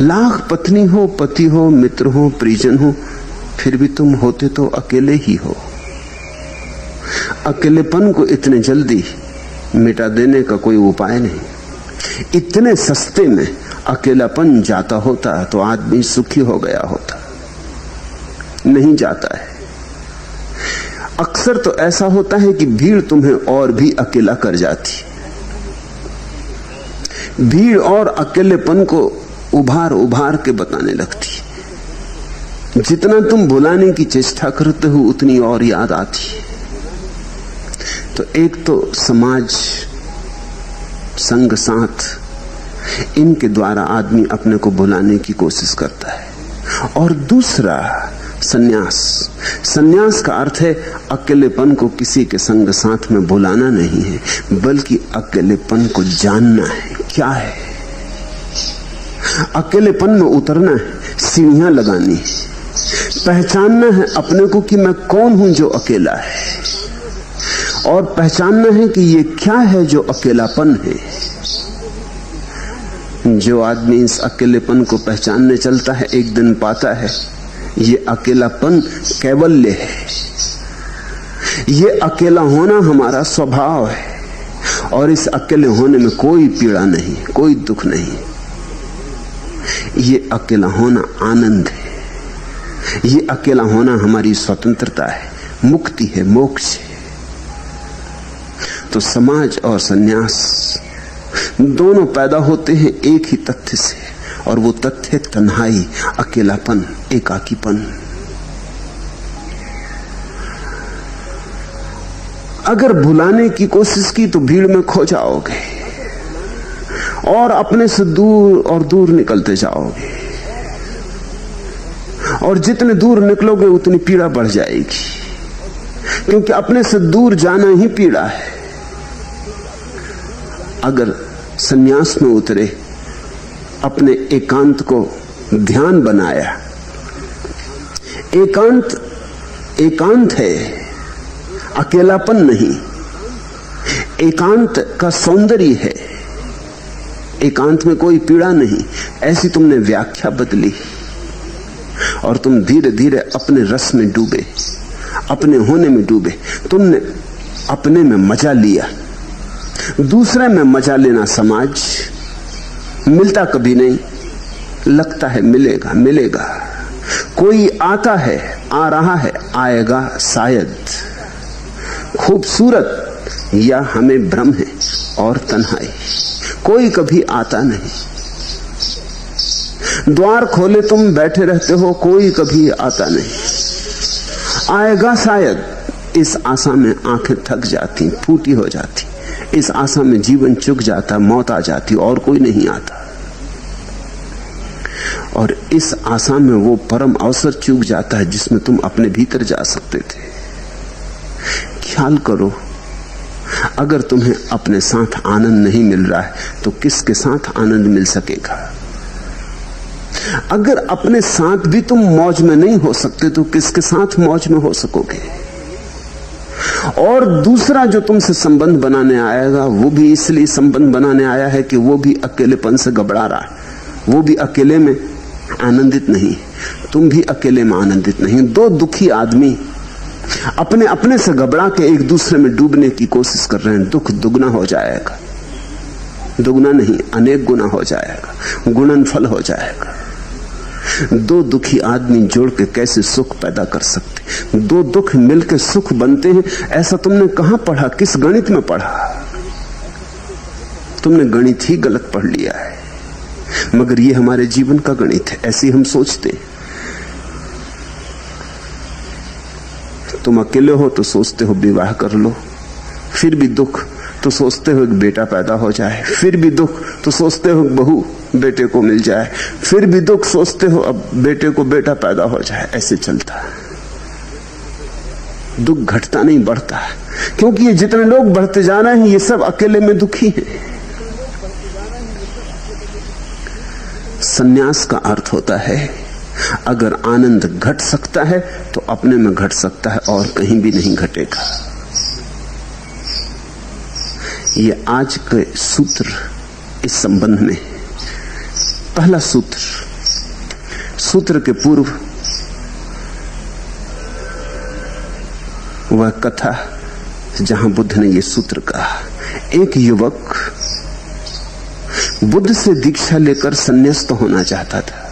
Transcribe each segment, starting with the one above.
लाख पत्नी हो, पति हो, मित्र हो, परिजन हो, फिर भी तुम होते तो अकेले ही हो। अकेलेपन को इतने जल्दी मिटा देने का कोई उपाय नहीं। इतने सस्ते में अकेलापन जाता होता तो आदमी सुखी हो गया होता। नहीं जाता है। अक्सर तो ऐसा होता है कि भीड़ तुम्हें और भी अकेला कर जाती। भीड़ और अकेलेपन को उभार उभार के बताने लगती। जितना तुम भुलाने की चेष्टा करते हो उतनी और याद आती। तो एक तो समाज, संग साथ, इनके द्वारा आदमी अपने को भुलाने की कोशिश करता है। और दूसरा सन्यास। सन्यास का अर्थ है अकेलेपन को किसी के संग साथ में भुलाना नहीं है, बल्कि अकेलेपन को जानना है क्या है। अकेलेपन में उतरना है, सीढ़ियां लगानी है, पहचानना है अपने को कि मैं कौन हूं जो अकेला है, और पहचानना है कि ये क्या है जो अकेलापन है। जो आदमी इस अकेलेपन को पहचानने चलता है एक दिन पाता है ये अकेलापन कैवल्य है। ये अकेला होना हमारा स्वभाव है, और इस अकेले होने में कोई पीड़ा नहीं, कोई दुख नहीं। ये अकेला होना आनंद है। ये अकेला होना हमारी स्वतंत्रता है, मुक्ति है, मोक्ष है। तो समाज और सन्यास दोनों पैदा होते हैं एक ही तथ्य से, और वो तथ्य तन्हाई, अकेलापन, एकाकीपन। अगर भुलाने की कोशिश की तो भीड़ में खो जाओगे और अपने से दूर और दूर निकलते जाओगे, और जितने दूर निकलोगे उतनी पीड़ा बढ़ जाएगी, क्योंकि अपने से दूर जाना ही पीड़ा है। अगर सन्यास में उतरे, अपने एकांत को ध्यान बनाया, एकांत है, अकेलापन नहीं। एकांत का सौंदर्य है, एकांत में कोई पीड़ा नहीं। ऐसी तुमने व्याख्या बदली और तुम धीरे धीरे अपने रस में डूबे, अपने होने में डूबे। तुमने अपने में मजा लिया। दूसरे में मजा लेना समाज मिलता कभी नहीं, लगता है मिलेगा मिलेगा। कोई आता है, आ रहा है, आएगा शायद। खूबसूरत या हमें भ्रम है और तन्हाई, कोई कभी आता नहीं। द्वार खोले तुम बैठे रहते हो, कोई कभी आता नहीं। आएगा शायद, इस आशा में आंखें थक जाती, फूटी हो जाती। इस आशा में जीवन चुक जाता, मौत आ जाती, और कोई नहीं आता। और इस आशा में वो परम अवसर चूक जाता है जिसमें तुम अपने भीतर जा सकते थे। ख्याल करो, अगर तुम्हें अपने साथ आनंद नहीं मिल रहा है तो किसके साथ आनंद मिल सकेगा? अगर अपने साथ भी तुम मौज में नहीं हो सकते तो किसके साथ मौज में हो सकोगे? और दूसरा जो तुमसे संबंध बनाने आएगा वो भी इसलिए संबंध बनाने आया है कि वो भी अकेलेपन से घबरा रहा है, वो भी अकेले में आनंदित नहीं, तुम भी अकेले में आनंदित नहीं। दो दुखी आदमी अपने अपने से घबरा के एक दूसरे में डूबने की कोशिश कर रहे हैं। दुख दुगना हो जाएगा, दुगना नहीं अनेक गुना हो जाएगा, गुणनफल हो जाएगा। दो दुखी आदमी जोड़ के कैसे सुख पैदा कर सकते? दो दुख मिलकर सुख बनते हैं, ऐसा तुमने कहां पढ़ा? किस गणित में पढ़ा? तुमने गणित ही गलत पढ़ लिया है, मगर ये हमारे जीवन का गणित है, ऐसे हम सोचते। तुम अकेले हो तो सोचते हो विवाह कर लो, फिर भी दुख तो सोचते हो एक बेटा पैदा हो जाए, फिर भी दुख तो सोचते हो बहू बेटे को मिल जाए, फिर भी दुख सोचते हो अब बेटे को बेटा पैदा हो जाए। ऐसे चलता है, दुख घटता नहीं बढ़ता, क्योंकि ये जितने लोग बढ़ते जा रहे हैं ये सब अकेले में दुखी हैं। सन्यास का अर्थ होता है अगर आनंद घट सकता है तो अपने में घट सकता है और कहीं भी नहीं घटेगा। ये आज के सूत्र इस संबंध में। पहला सूत्र, सूत्र के पूर्व वह कथा जहां बुद्ध ने यह सूत्र कहा। एक युवक बुद्ध से दीक्षा लेकर संन्यास्त होना चाहता था।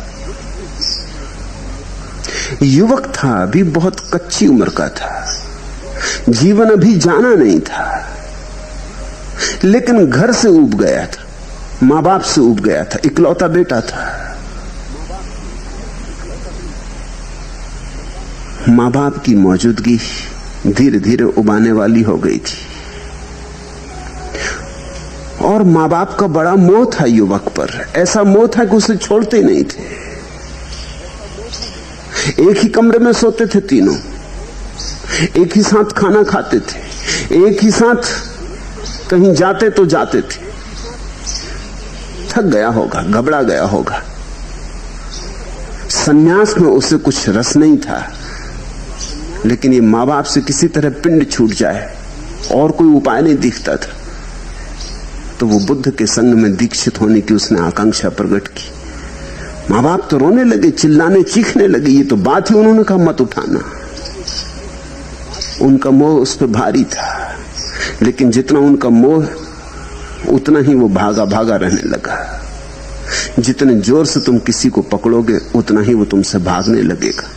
युवक था, अभी बहुत कच्ची उम्र का था, जीवन अभी जाना नहीं था, लेकिन घर से ऊब गया था, मां बाप से ऊब गया था, इकलौता बेटा था। मां बाप की मौजूदगी धीरे धीरे उबाने वाली हो गई थी और मां बाप का बड़ा मोह था युवक पर। ऐसा मोह था कि उसे छोड़ते नहीं थे। एक ही कमरे में सोते थे तीनों, एक ही साथ खाना खाते थे, एक ही साथ कहीं जाते तो जाते थे। थक गया होगा, घबरा गया होगा। सन्यास में उसे कुछ रस नहीं था, लेकिन ये मां बाप से किसी तरह पिंड छूट जाए और कोई उपाय नहीं दिखता था। तो वो बुद्ध के संग में दीक्षित होने की उसने आकांक्षा प्रकट की। मां बाप तो रोने लगे, चिल्लाने चीखने लगे। ये तो बात ही उन्होंने कहा मत उठाना। उनका मोह उस पर भारी था, लेकिन जितना उनका मोह उतना ही वो भागा भागा रहने लगा। जितने जोर से तुम किसी को पकड़ोगे उतना ही वो तुमसे भागने लगेगा।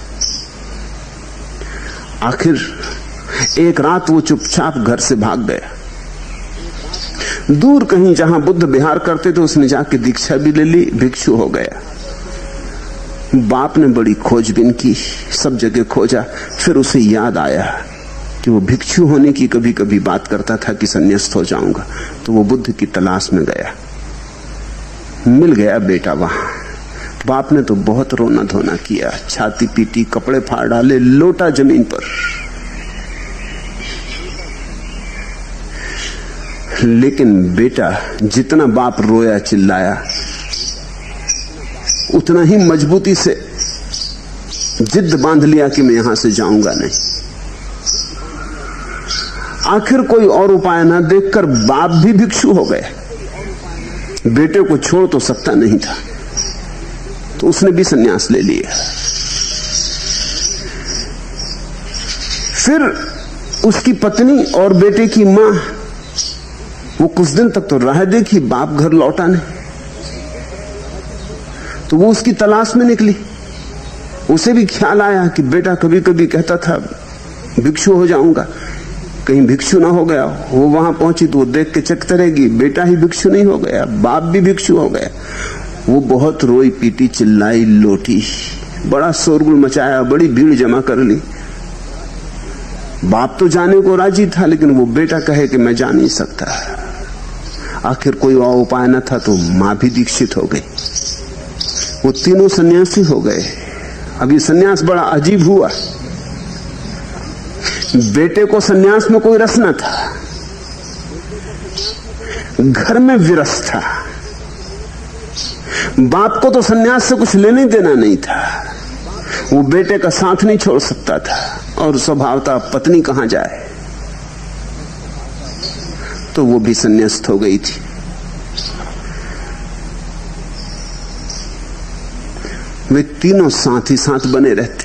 आखिर एक रात वो चुपचाप घर से भाग गया। दूर कहीं जहां बुद्ध विहार करते थे उसने जाके दीक्षा भी ले ली, भिक्षु हो गया। बाप ने बड़ी खोजबीन की, सब जगह खोजा। फिर उसे याद आया कि वो भिक्षु होने की कभी कभी बात करता था कि संन्यास्त हो जाऊंगा। तो वो बुद्ध की तलाश में गया, मिल गया बेटा वहां। बाप ने तो बहुत रोना धोना किया, छाती पीटी, कपड़े फाड़ डाले, लोटा जमीन पर। लेकिन बेटा जितना बाप रोया चिल्लाया उतना ही मजबूती से जिद बांध लिया कि मैं यहां से जाऊंगा नहीं। आखिर कोई और उपाय ना देखकर बाप भी भिक्षु हो गए। बेटे को छोड़ तो सकता नहीं था, तो उसने भी संन्यास ले लिया। फिर उसकी पत्नी और बेटे की मां वो कुछ दिन तक तो राह देखी, बाप घर लौटा नहीं। तो वो उसकी तलाश में निकली। उसे भी ख्याल आया कि बेटा कभी कभी कहता था भिक्षु हो जाऊंगा, कहीं भिक्षु ना हो गया। वो वहां पहुंची तो वो देख के चकते रहेगी, बेटा ही भिक्षु नहीं हो गया, बाप भी भिक्षु हो गया। वो बहुत रोई पीटी, चिल्लाई, लोटी, बड़ा शोरगुल मचाया, बड़ी भीड़ जमा कर ली। बाप तो जाने को राजी था, लेकिन वो बेटा कहे कि मैं जा नहीं सकता। आखिर कोई और उपाय न था तो मां भी दीक्षित हो गई। वो तीनों सन्यासी हो गए। अब ये सन्यास बड़ा अजीब हुआ। बेटे को सन्यास में कोई रस न था, घर में विरस था। बाप को तो सन्यास से कुछ लेने देना नहीं था, वो बेटे का साथ नहीं छोड़ सकता था, और स्वभावतः पत्नी कहां जाए। तो वो भी संन्यास्त हो गई थी। वे तीनों साथ ही साथ बने रहते,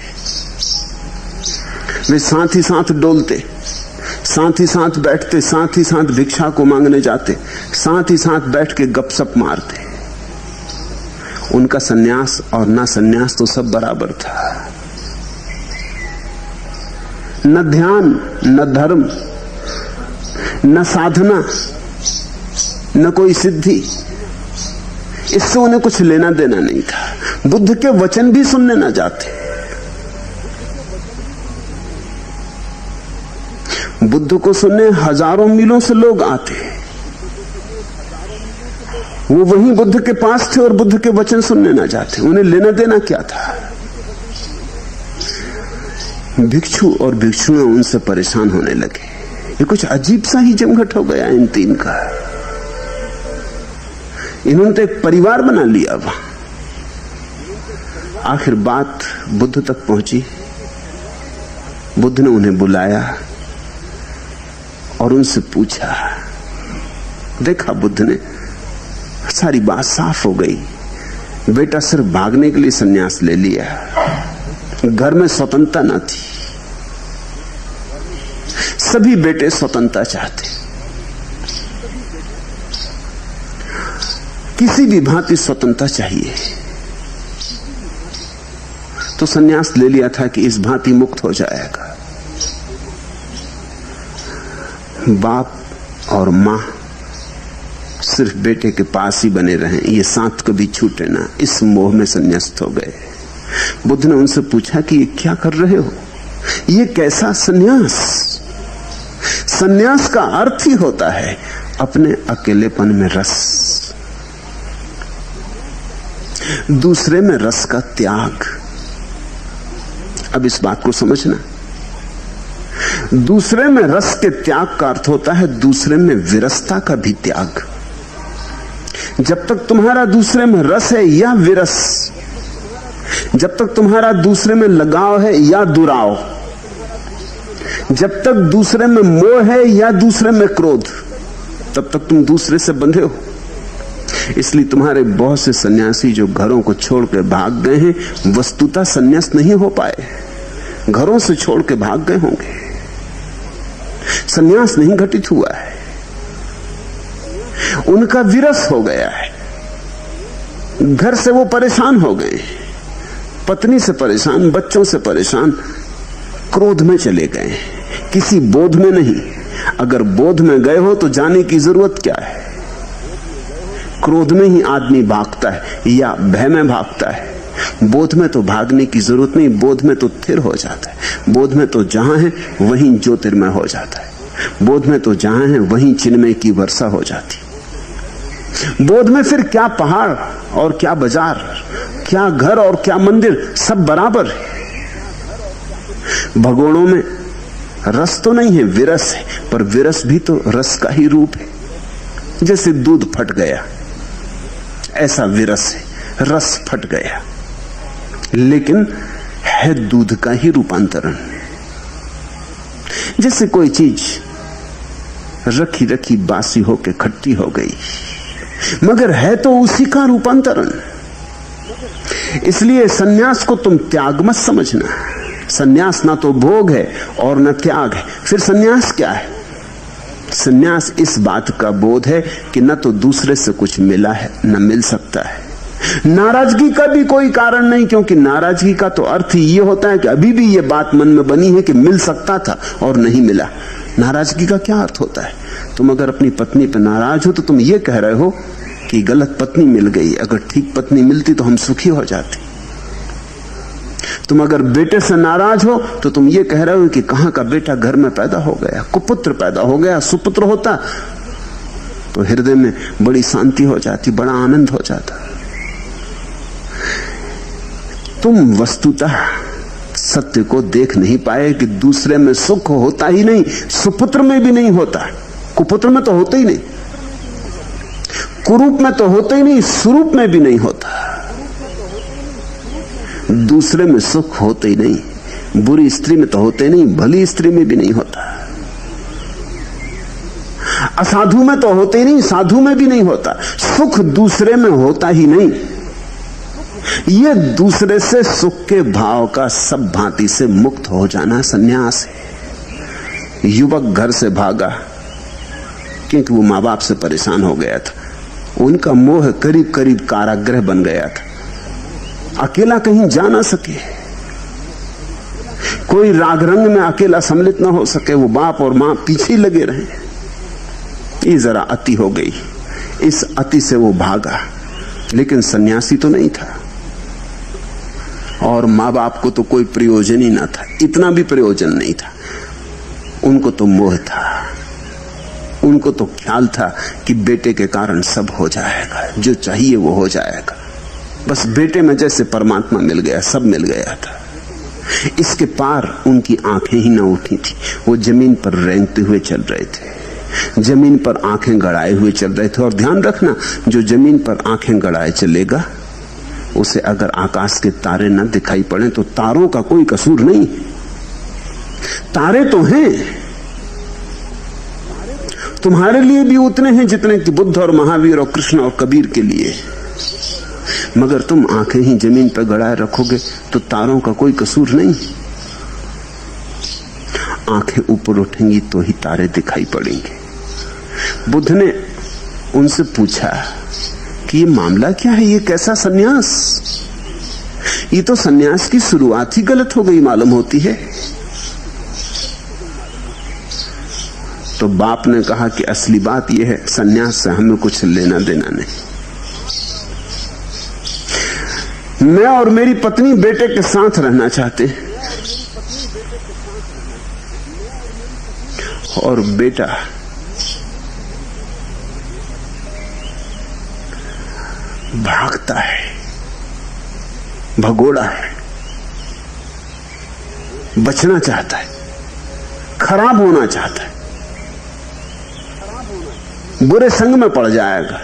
वे साथ ही साथ डोलते, साथ ही साथ बैठते, साथ ही साथ भिक्षा को मांगने जाते, साथ ही साथ बैठ के गपशप मारते। उनका सन्यास और ना सन्यास तो सब बराबर था। न ध्यान, न धर्म, न साधना, न कोई सिद्धि, इससे उन्हें कुछ लेना देना नहीं था। बुद्ध के वचन भी सुनने न जाते। बुद्ध को सुनने हजारों मीलों से लोग आते। वो वहीं बुद्ध के पास थे और बुद्ध के वचन सुनने न जाते। उन्हें लेना देना क्या था। भिक्षु और भिक्षुएं उनसे परेशान होने लगे। ये कुछ अजीब सा ही जमघट हो गया इन तीन का। इन्होंने तो एक परिवार बना लिया वहां। आखिर बात बुद्ध तक पहुंची। बुद्ध ने उन्हें बुलाया और उनसे पूछा। देखा बुद्ध ने, सारी बात साफ हो गई बेटा सिर्फ भागने के लिए सन्यास ले लिया, घर में स्वतंत्रता न थी। सभी बेटे स्वतंत्रता चाहते, किसी भी भांति स्वतंत्रता चाहिए, तो सन्यास ले लिया था कि इस भांति मुक्त हो जाएगा। बाप और मां सिर्फ बेटे के पास ही बने रहें, ये साथ कभी छूटे ना, इस मोह में संन्यास्त हो गए। बुद्ध ने उनसे पूछा कि ये क्या कर रहे हो, ये कैसा सन्यास? सन्यास का अर्थ ही होता है अपने अकेलेपन में रस, दूसरे में रस का त्याग। अब इस बात को समझना, दूसरे में रस के त्याग का अर्थ होता है दूसरे में विरसता का भी त्याग। जब तक तुम्हारा दूसरे में रस है या विरस, जब तक तुम्हारा दूसरे में लगाव है या दुराव, जब तक दूसरे में मोह है या दूसरे में क्रोध, तब तक तुम दूसरे से बंधे हो। इसलिए तुम्हारे बहुत से सन्यासी जो घरों को छोड़ के भाग गए हैं, वस्तुतः सन्यास नहीं हो पाए, घरों से छोड़ के भाग गए होंगे, सन्यास नहीं घटित हुआ है, उनका विरस हो गया है। घर से वो परेशान हो गए, पत्नी से परेशान, बच्चों से परेशान, क्रोध में चले गए, किसी बोध में नहीं। अगर बोध में गए हो तो जाने की जरूरत क्या है? क्रोध में ही आदमी भागता है या भय में भागता है। बोध में तो भागने की जरूरत नहीं, बोध में तो स्थिर हो जाता है। बोध में तो जहां है वहीं ज्योतिर्मय हो जाता है। बोध में तो जहां है वहीं चिन्मय की वर्षा हो जाती। बोध में फिर क्या पहाड़ और क्या बाजार, क्या घर और क्या मंदिर, सब बराबर है। भगोड़ों में रस तो नहीं है, विरस है, पर विरस भी तो रस का ही रूप है। जैसे दूध फट गया, ऐसा विरस है, रस फट गया, लेकिन है दूध का ही रूपांतरण। जैसे कोई चीज रखी रखी बासी होके खट्टी हो गई, मगर है तो उसी का रूपांतरण। इसलिए सन्यास को तुम त्याग मत समझना। सन्यास ना तो भोग है और न त्याग है। फिर सन्यास क्या है? सन्यास इस बात का बोध है कि न तो दूसरे से कुछ मिला है न मिल सकता है। नाराजगी का भी कोई कारण नहीं, क्योंकि नाराजगी का तो अर्थ ये होता है कि अभी भी ये बात मन में बनी है कि मिल सकता था और नहीं मिला। नाराजगी का क्या अर्थ होता है? तुम अगर अपनी पत्नी पर नाराज हो तो तुम ये कह रहे हो कि गलत पत्नी मिल गई, अगर ठीक पत्नी मिलती तो हम सुखी हो जाते। तुम अगर बेटे से नाराज हो तो तुम ये कह रहे हो कि कहां का बेटा घर में पैदा हो गया, कुपुत्र पैदा हो गया, सुपुत्र होता तो हृदय में बड़ी शांति हो जाती, बड़ा आनंद हो जाता। तुम वस्तुतः सत्य को देख नहीं पाए कि दूसरे में सुख होता ही नहीं, सुपुत्र में भी नहीं होता, कुपुत्र में तो होता ही नहीं, कुरूप में तो होता ही नहीं, स्वरूप में भी नहीं होता। दूसरे में सुख होते ही नहीं, बुरी स्त्री में तो होते नहीं, भली स्त्री में भी नहीं होता। असाधु में तो होते ही नहीं, साधु में भी नहीं होता। सुख दूसरे में होता ही नहीं। ये दूसरे से सुख के भाव का सब भांति से मुक्त हो जाना सन्यास है। युवक घर से भागा क्योंकि वो माँ बाप से परेशान हो गया था, उनका मोह करीब करीब कारागृह बन गया था, अकेला कहीं जा ना सके, कोई राग रंग में अकेला सम्मिलित ना हो सके, वो बाप और मां पीछे लगे रहे। ये जरा अति हो गई, इस अति से वो भागा, लेकिन सन्यासी तो नहीं था और माँ बाप को तो कोई प्रयोजन ही ना था, इतना भी प्रयोजन नहीं था। उनको तो मोह था, उनको तो ख्याल था कि बेटे के कारण सब हो जाएगा, जो चाहिए वो हो जाएगा। बस बेटे में जैसे परमात्मा मिल गया, सब मिल गया था। इसके पार उनकी आंखें ही ना उठी थी। वो जमीन पर रेंगते हुए चल रहे थे, जमीन पर आंखें गड़ाए हुए चल रहे थे। और ध्यान रखना, जो जमीन पर आंखें गड़ाए चलेगा उसे अगर आकाश के तारे न दिखाई पड़े तो तारों का कोई कसूर नहीं, तारे तो हैं, तुम्हारे लिए भी उतने हैं जितने कि बुद्ध और महावीर और कृष्ण और कबीर के लिए। मगर तुम आंखें ही जमीन पर गड़ाए रखोगे तो तारों का कोई कसूर नहीं। आंखें ऊपर उठेंगी तो ही तारे दिखाई पड़ेंगे। बुद्ध ने उनसे पूछा कि ये मामला क्या है, ये कैसा सन्यास? ये तो सन्यास की शुरुआत ही गलत हो गई मालूम होती है। तो बाप ने कहा कि असली बात यह है, सन्यास से हमें कुछ लेना देना नहीं। मैं और मेरी पत्नी बेटे के साथ रहना चाहते हैं, और बेटा भागता है, भगोड़ा है, बचना चाहता है, खराब होना चाहता है, बुरे संग में पड़ जाएगा,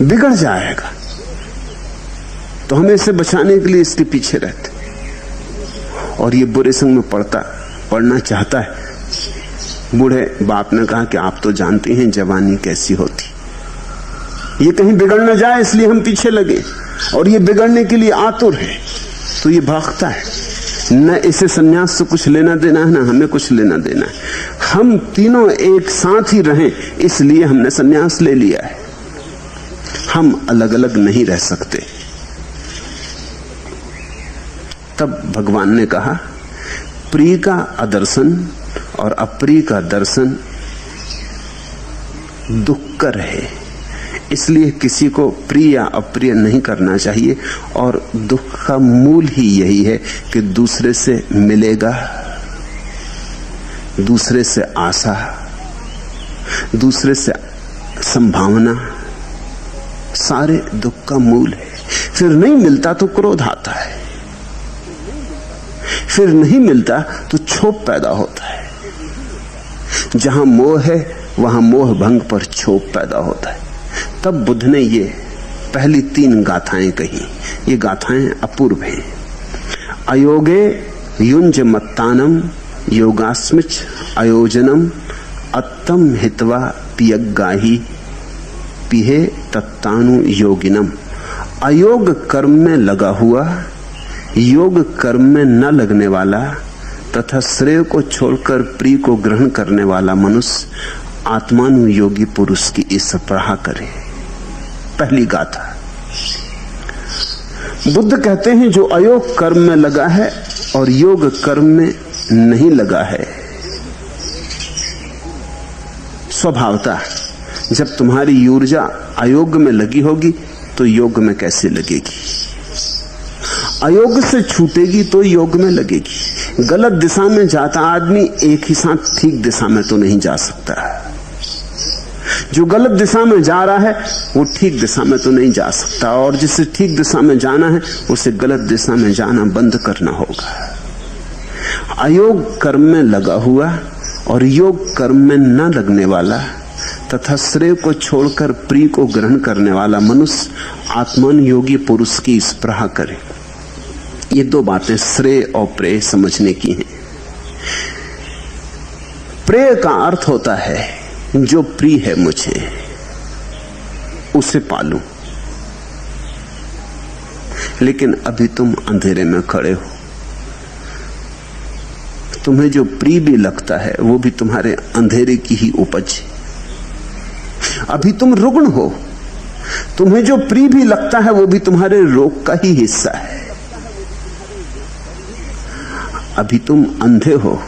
बिगड़ जाएगा। तो हमें इसे बचाने के लिए इसके पीछे रहते, और ये बुरे संग में पड़ना चाहता है। बूढ़े बाप ने कहा कि आप तो जानते हैं जवानी कैसी होती, ये कहीं बिगड़ न जाए इसलिए हम पीछे लगे, और ये बिगड़ने के लिए आतुर है, तो ये भागता है। न इसे सन्यास से कुछ लेना देना है, न हमें कुछ लेना देना है। हम तीनों एक साथ ही रहें, इसलिए हमने सन्यास ले लिया है। हम अलग अलग नहीं रह सकते। तब भगवान ने कहा, प्रिय का अदर्शन और अप्रिय का दर्शन दुखकर है, इसलिए किसी को प्रिय या अप्रिय नहीं करना चाहिए। और दुख का मूल ही यही है कि दूसरे से मिलेगा, दूसरे से आशा, दूसरे से संभावना, सारे दुख का मूल है। फिर नहीं मिलता तो क्रोध आता है, फिर नहीं मिलता तो क्षोभ पैदा होता है। जहां मोह है वहां मोह भंग पर क्षोभ पैदा होता है। तब बुद्ध ने ये पहली 3 गाथाएं कही। ये गाथाएं अपूर्व हैं। अयोगे युंज मत्तानम योगास्मिच अयोजनम अत्तम हित्वा पियग्गाही पिहे तत्तानु योगिनम। अयोग कर्म में लगा हुआ, योग कर्म में न लगने वाला तथा श्रेय को छोड़कर प्रिय को ग्रहण करने वाला मनुष्य आत्मानुयोगी पुरुष की ईर्ष्या करे। पहली गाथा। बुद्ध कहते हैं जो अयोग कर्म में लगा है और योग कर्म में नहीं लगा है, स्वभावतः जब तुम्हारी ऊर्जा अयोग में लगी होगी तो योग में कैसे लगेगी? अयोग से छूटेगी तो योग में लगेगी। गलत दिशा में जाता आदमी एक ही साथ ठीक दिशा में तो नहीं जा सकता। जो गलत दिशा में जा रहा है वो ठीक दिशा में तो नहीं जा सकता, और जिसे ठीक दिशा में जाना है उसे गलत दिशा में जाना बंद करना होगा। अयोग कर्म में लगा हुआ और योग कर्म में न लगने वाला तथा श्रेय को छोड़कर प्रिय को ग्रहण करने वाला मनुष्य आत्मन योगी पुरुष की स्पृहा करे। ये 2 बातें श्रेय और प्रेय समझने की हैं। प्रेय का अर्थ होता है जो प्रिय है मुझे उसे पालूं, लेकिन अभी तुम अंधेरे में खड़े हो। तुम्हें जो प्रिय भी लगता है वो भी तुम्हारे अंधेरे की ही उपज है। अभी तुम रुग्ण हो, तुम्हें जो प्रिय भी लगता है वो भी तुम्हारे रोग का ही हिस्सा है। अभी तुम अंधे हो,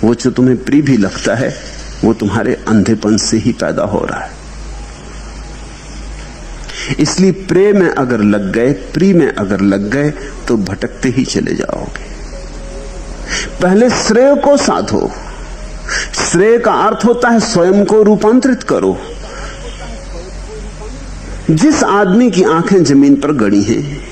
वो जो तुम्हें प्रिय भी लगता है वो तुम्हारे अंधेपन से ही पैदा हो रहा है। इसलिए प्रेम में अगर लग गए, प्रिय में अगर लग गए तो भटकते ही चले जाओगे। पहले श्रेय को साधो। श्रेय का अर्थ होता है स्वयं को रूपांतरित करो। जिस आदमी की आंखें जमीन पर गड़ी हैं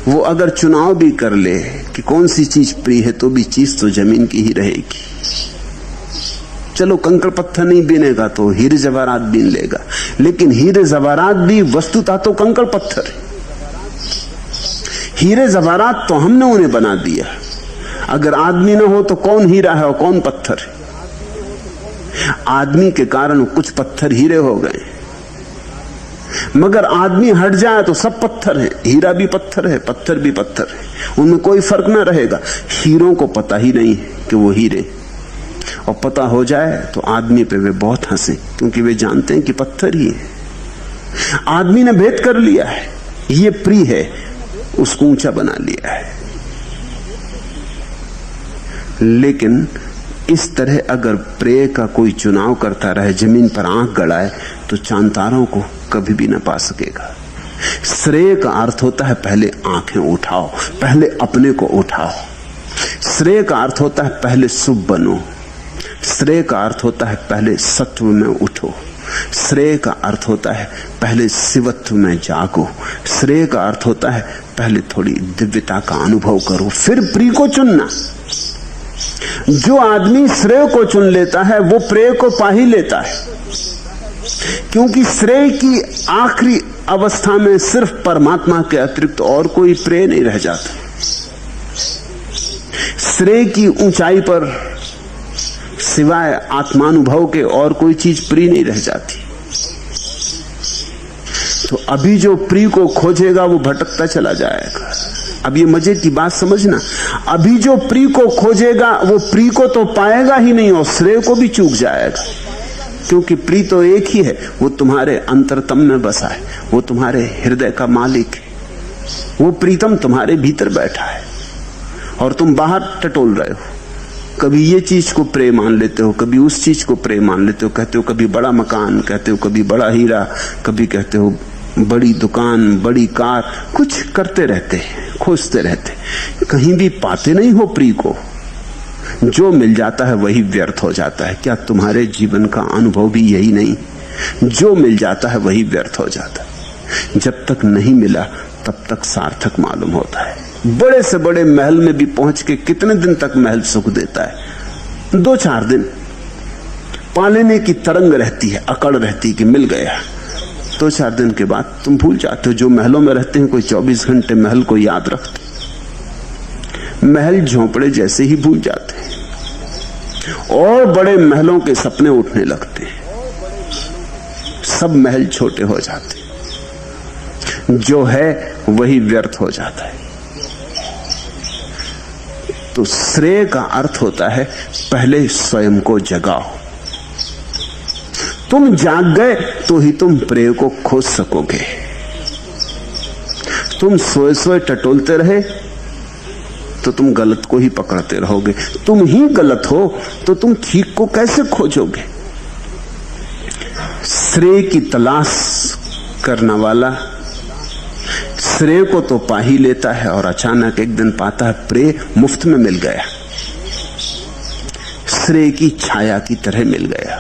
वो अगर चुनाव भी कर ले कि कौन सी चीज प्रिय है, तो भी चीज तो जमीन की ही रहेगी। चलो कंकड़ पत्थर नहीं बीनेगा तो हीरे जवाहरात बीन लेगा, लेकिन हीरे जवाहरात भी वस्तुतः तो कंकड़ पत्थर है। हीरे जवाहरात तो हमने उन्हें बना दिया। अगर आदमी ना हो तो कौन हीरा है और कौन पत्थर है? आदमी के कारण कुछ पत्थर हीरे हो गए, मगर आदमी हट जाए तो सब पत्थर है, हीरा भी पत्थर है, पत्थर भी पत्थर है, उनमें कोई फर्क ना रहेगा। हीरों को पता ही नहीं है कि वो हीरे, और पता हो जाए तो आदमी पे वे बहुत हंसे, क्योंकि वे जानते हैं कि पत्थर ही है। आदमी ने भेद कर लिया है, ये प्रिय है, उसको ऊंचा बना लिया है। लेकिन इस तरह अगर प्रेय का कोई चुनाव करता रहे, जमीन पर आंख गड़ाए, तो चांद तारों को कभी भी ना पा सकेगा। श्रेय का अर्थ होता है पहले आंखें उठाओ, पहले अपने को उठाओ। श्रेय का अर्थ होता है पहले शुभ बनो। श्रेय का अर्थ होता है पहले सत्व में उठो। श्रेय का अर्थ होता है पहले शिवत्व में जागो। श्रेय का अर्थ होता है पहले थोड़ी दिव्यता का अनुभव करो, फिर प्रिय को चुनना। जो आदमी श्रेय को चुन लेता है वो प्रेय को पा ही लेता है, क्योंकि श्रेय की आखिरी अवस्था में सिर्फ परमात्मा के अतिरिक्त और कोई प्रेय नहीं रह जाता। श्रेय की ऊंचाई पर सिवाय आत्मानुभव के और कोई चीज प्रिय नहीं रह जाती। तो अभी जो प्रिय को खोजेगा वो भटकता चला जाएगा। अब ये मजे की बात समझना, अभी जो प्रिय को खोजेगा वो प्रिय को तो पाएगा ही नहीं और श्रेय को भी चूक जाएगा, क्योंकि प्रिय तो एक ही है, वो तुम्हारे अंतरतम में बसा है, वो तुम्हारे हृदय का मालिक है, वो प्रीतम तुम्हारे भीतर बैठा है और तुम बाहर टटोल रहे हो। कभी ये चीज को प्रेय मान लेते हो, कभी उस चीज को प्रेय मान लेते हो, कहते हो कभी बड़ा मकान, कहते हो कभी बड़ा हीरा, कभी कहते हो बड़ी दुकान, बड़ी कार, कुछ करते रहते, खोजते रहते, कहीं भी पाते नहीं हो प्रिय को। जो मिल जाता है वही व्यर्थ हो जाता है। क्या तुम्हारे जीवन का अनुभव भी यही नहीं? जो मिल जाता है वही व्यर्थ हो जाता है। जब तक नहीं मिला तब तक सार्थक मालूम होता है। बड़े से बड़े महल में भी पहुंच के कितने दिन तक महल सुख देता है? 2-4 दिन पालेने की तरंग रहती है, अकड़ रहती है कि मिल गया। 2-4 दिन के बाद तुम भूल जाते हो। जो महलों में रहते हैं कोई 24 घंटे महल को याद रखते, महल झोंपड़े जैसे ही भूल जाते हैं और बड़े महलों के सपने उठने लगते हैं। सब महल छोटे हो जाते हैं, जो है वही व्यर्थ हो जाता है। तो श्रेय का अर्थ होता है पहले स्वयं को जगाओ। तुम जाग गए तो ही तुम प्रेय को खोज सकोगे। तुम सोए सोए टटोलते रहे तो तुम गलत को ही पकड़ते रहोगे। तुम ही गलत हो तो तुम ठीक को कैसे खोजोगे? श्रेय की तलाश करने वाला श्रेय को तो पा ही लेता है और अचानक एक दिन पाता है प्रेय मुफ्त में मिल गया, श्रेय की छाया की तरह मिल गया।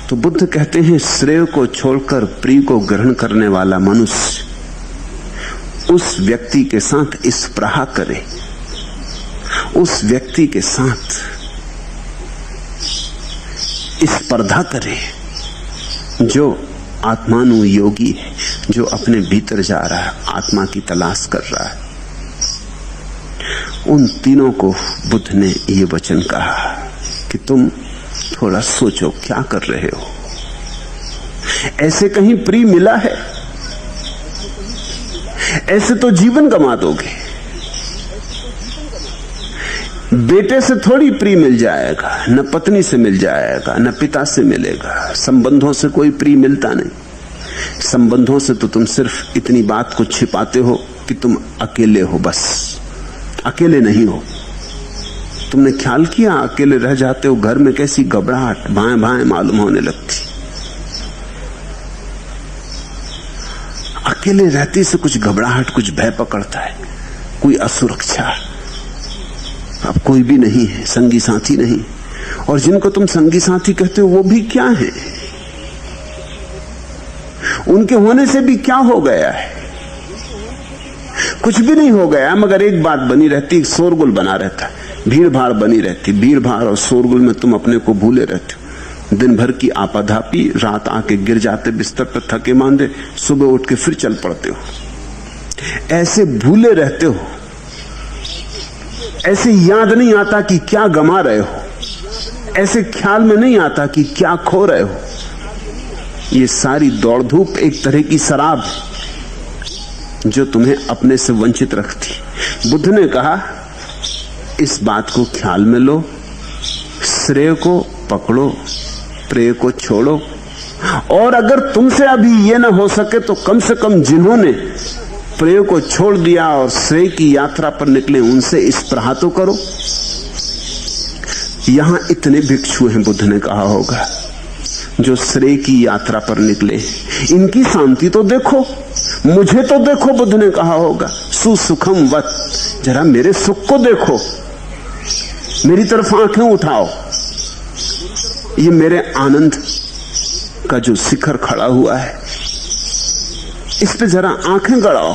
तो बुद्ध कहते हैं श्रेय को छोड़कर प्रिय को ग्रहण करने वाला मनुष्य उस व्यक्ति के साथ स्पर्धा करे, उस व्यक्ति के साथ स्पर्धा करे जो आत्मानुयोगी है, जो अपने भीतर जा रहा है, आत्मा की तलाश कर रहा है। उन तीनों को बुद्ध ने ये वचन कहा कि तुम थोड़ा सोचो क्या कर रहे हो। ऐसे कहीं प्रिय मिला है? ऐसे तो जीवन गंवा दोगे। बेटे से थोड़ी प्रिय मिल जाएगा, न पत्नी से मिल जाएगा, न पिता से मिलेगा। संबंधों से कोई प्रिय मिलता नहीं। संबंधों से तो तुम सिर्फ इतनी बात को छिपाते हो कि तुम अकेले हो, बस अकेले नहीं हो। तुमने ख्याल किया अकेले रह जाते हो घर में कैसी घबराहट भाएं भाएं मालूम होने लगती। अकेले रहती से कुछ घबराहट, कुछ भय पकड़ता है, कोई असुरक्षा। अब कोई भी नहीं है, संगी साथी नहीं, और जिनको तुम संगी साथी कहते हो वो भी क्या है? उनके होने से भी क्या हो गया है? कुछ भी नहीं हो गया, मगर एक बात बनी रहती, शोरगुल बना रहता है, भीड़ भाड़ बनी रहती। भीड़ भाड़ और शोरगुल में तुम अपने को भूले रहते हो। दिन भर की आपाधापी, रात आके गिर जाते बिस्तर पर थके मांदे, सुबह उठ के फिर चल पड़ते हो। ऐसे भूले रहते हो, ऐसे याद नहीं आता कि क्या गमा रहे हो। ऐसे ख्याल में नहीं आता कि क्या खो रहे हो। ये सारी दौड़ धूप एक तरह की शराब है जो तुम्हें अपने से वंचित रखती। बुद्ध ने कहा इस बात को ख्याल में लो, श्रेय को पकड़ो, प्रेय को छोड़ो, और अगर तुमसे अभी ये ना हो सके तो कम से कम जिन्होंने प्रेय को छोड़ दिया और श्रेय की यात्रा पर निकले उनसे इस प्रहा तो करो। यहां इतने भिक्षु हैं, बुद्ध ने कहा होगा, जो श्रेय की यात्रा पर निकले। इनकी शांति तो देखो, मुझे तो देखो, बुद्ध ने कहा होगा, सुसुखम वत, जरा मेरे सुख को देखो, मेरी तरफ आंखें उठाओ। ये मेरे आनंद का जो शिखर खड़ा हुआ है, इस पे जरा आंखें गड़ाओ।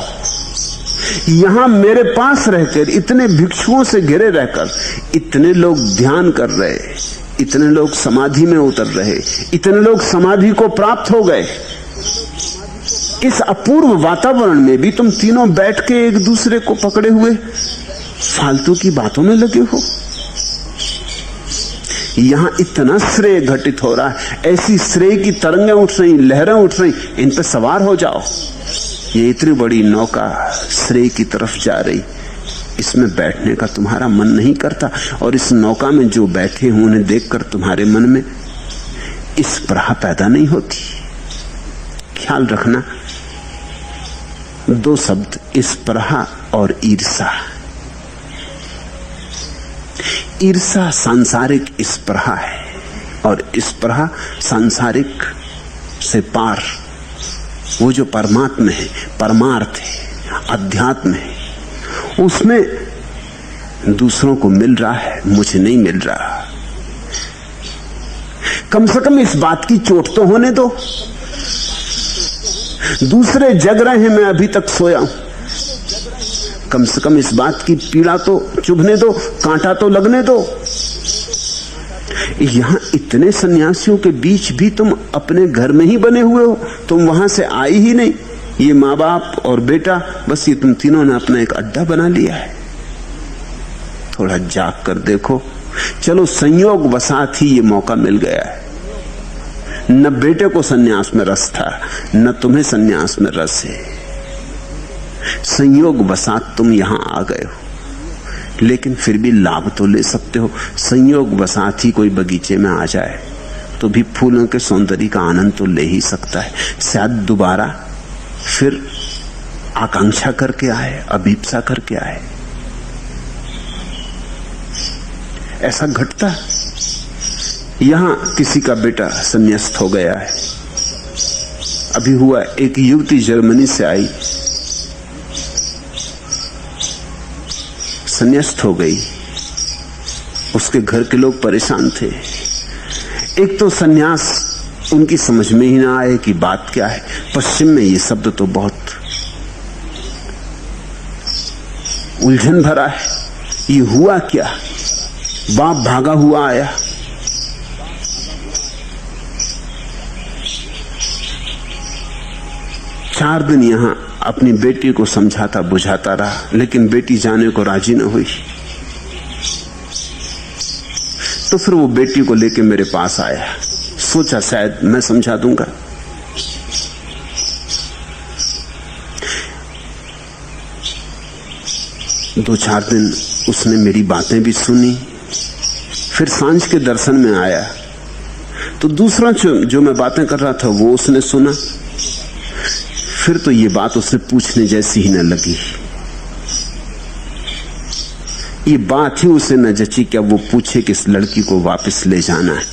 यहां मेरे पास रहकर, इतने भिक्षुओं से घिरे रहकर, इतने लोग ध्यान कर रहे, इतने लोग समाधि में उतर रहे, इतने लोग समाधि को प्राप्त हो गए। इस अपूर्व वातावरण में भी तुम तीनों बैठ के एक दूसरे को पकड़े हुए फालतू की बातों में लगे हो। यहां इतना श्रेय घटित हो रहा है, ऐसी श्रेय की तरंगें उठ रही, लहरें उठ रही, इन पर सवार हो जाओ। ये इतनी बड़ी नौका श्रेय की तरफ जा रही, इसमें बैठने का तुम्हारा मन नहीं करता, और इस नौका में जो बैठे हैं उन्हें देखकर तुम्हारे मन में इस प्रहा पैदा नहीं होती। ख्याल रखना, दो शब्द, इस प्रहा और ईर्षा। ईर्षा सांसारिक स्पृहा है और स्पृहा सांसारिक से पार, वो जो परमात्मा है, परमार्थ है, अध्यात्म है, उसमें दूसरों को मिल रहा है, मुझे नहीं मिल रहा। कम से कम इस बात की चोट तो होने दो, दूसरे जग रहे हैं, मैं अभी तक सोया हूं। कम से कम इस बात की पीड़ा तो चुभने दो, कांटा तो लगने दो। यहां इतने सन्यासियों के बीच भी तुम अपने घर में ही बने हुए हो, तुम वहां से आई ही नहीं। ये माँ बाप और बेटा, बस ये तुम तीनों ने अपना एक अड्डा बना लिया है। थोड़ा जाग कर देखो। चलो संयोग वसात ही ये मौका मिल गया है। न बेटे को सन्यास में रस था, न तुम्हें सन्यास में रस है। संयोग वसात तुम यहां आ गए हो, लेकिन फिर भी लाभ तो ले सकते हो। संयोग वसात ही कोई बगीचे में आ जाए तो भी फूलों के सौंदर्य का आनंद तो ले ही सकता है। शायद दोबारा फिर आकांक्षा करके आए, अभीप्सा करके आए। ऐसा घटता। यहां किसी का बेटा संन्यास्त हो गया है, अभी हुआ। एक युवती जर्मनी से आई, संन्यास्त हो गई। उसके घर के लोग परेशान थे। एक तो संन्यास उनकी समझ में ही ना आए कि बात क्या है। पश्चिम में ये शब्द तो बहुत उलझन भरा है। ये हुआ क्या? बाप भागा हुआ आया, चार दिन यहां अपनी बेटी को समझाता बुझाता रहा, लेकिन बेटी जाने को राजी न हुई। तो फिर वो बेटी को लेके मेरे पास आया। सोचा शायद मैं समझा दूंगा। दो चार दिन उसने मेरी बातें भी सुनी। फिर सांझ के दर्शन में आया तो दूसरा जो मैं बातें कर रहा था वो उसने सुना। फिर तो ये बात उससे पूछने जैसी ही न लगी। ये बात ही उसे न जची क्या वो पूछे कि इस लड़की को वापस ले जाना है।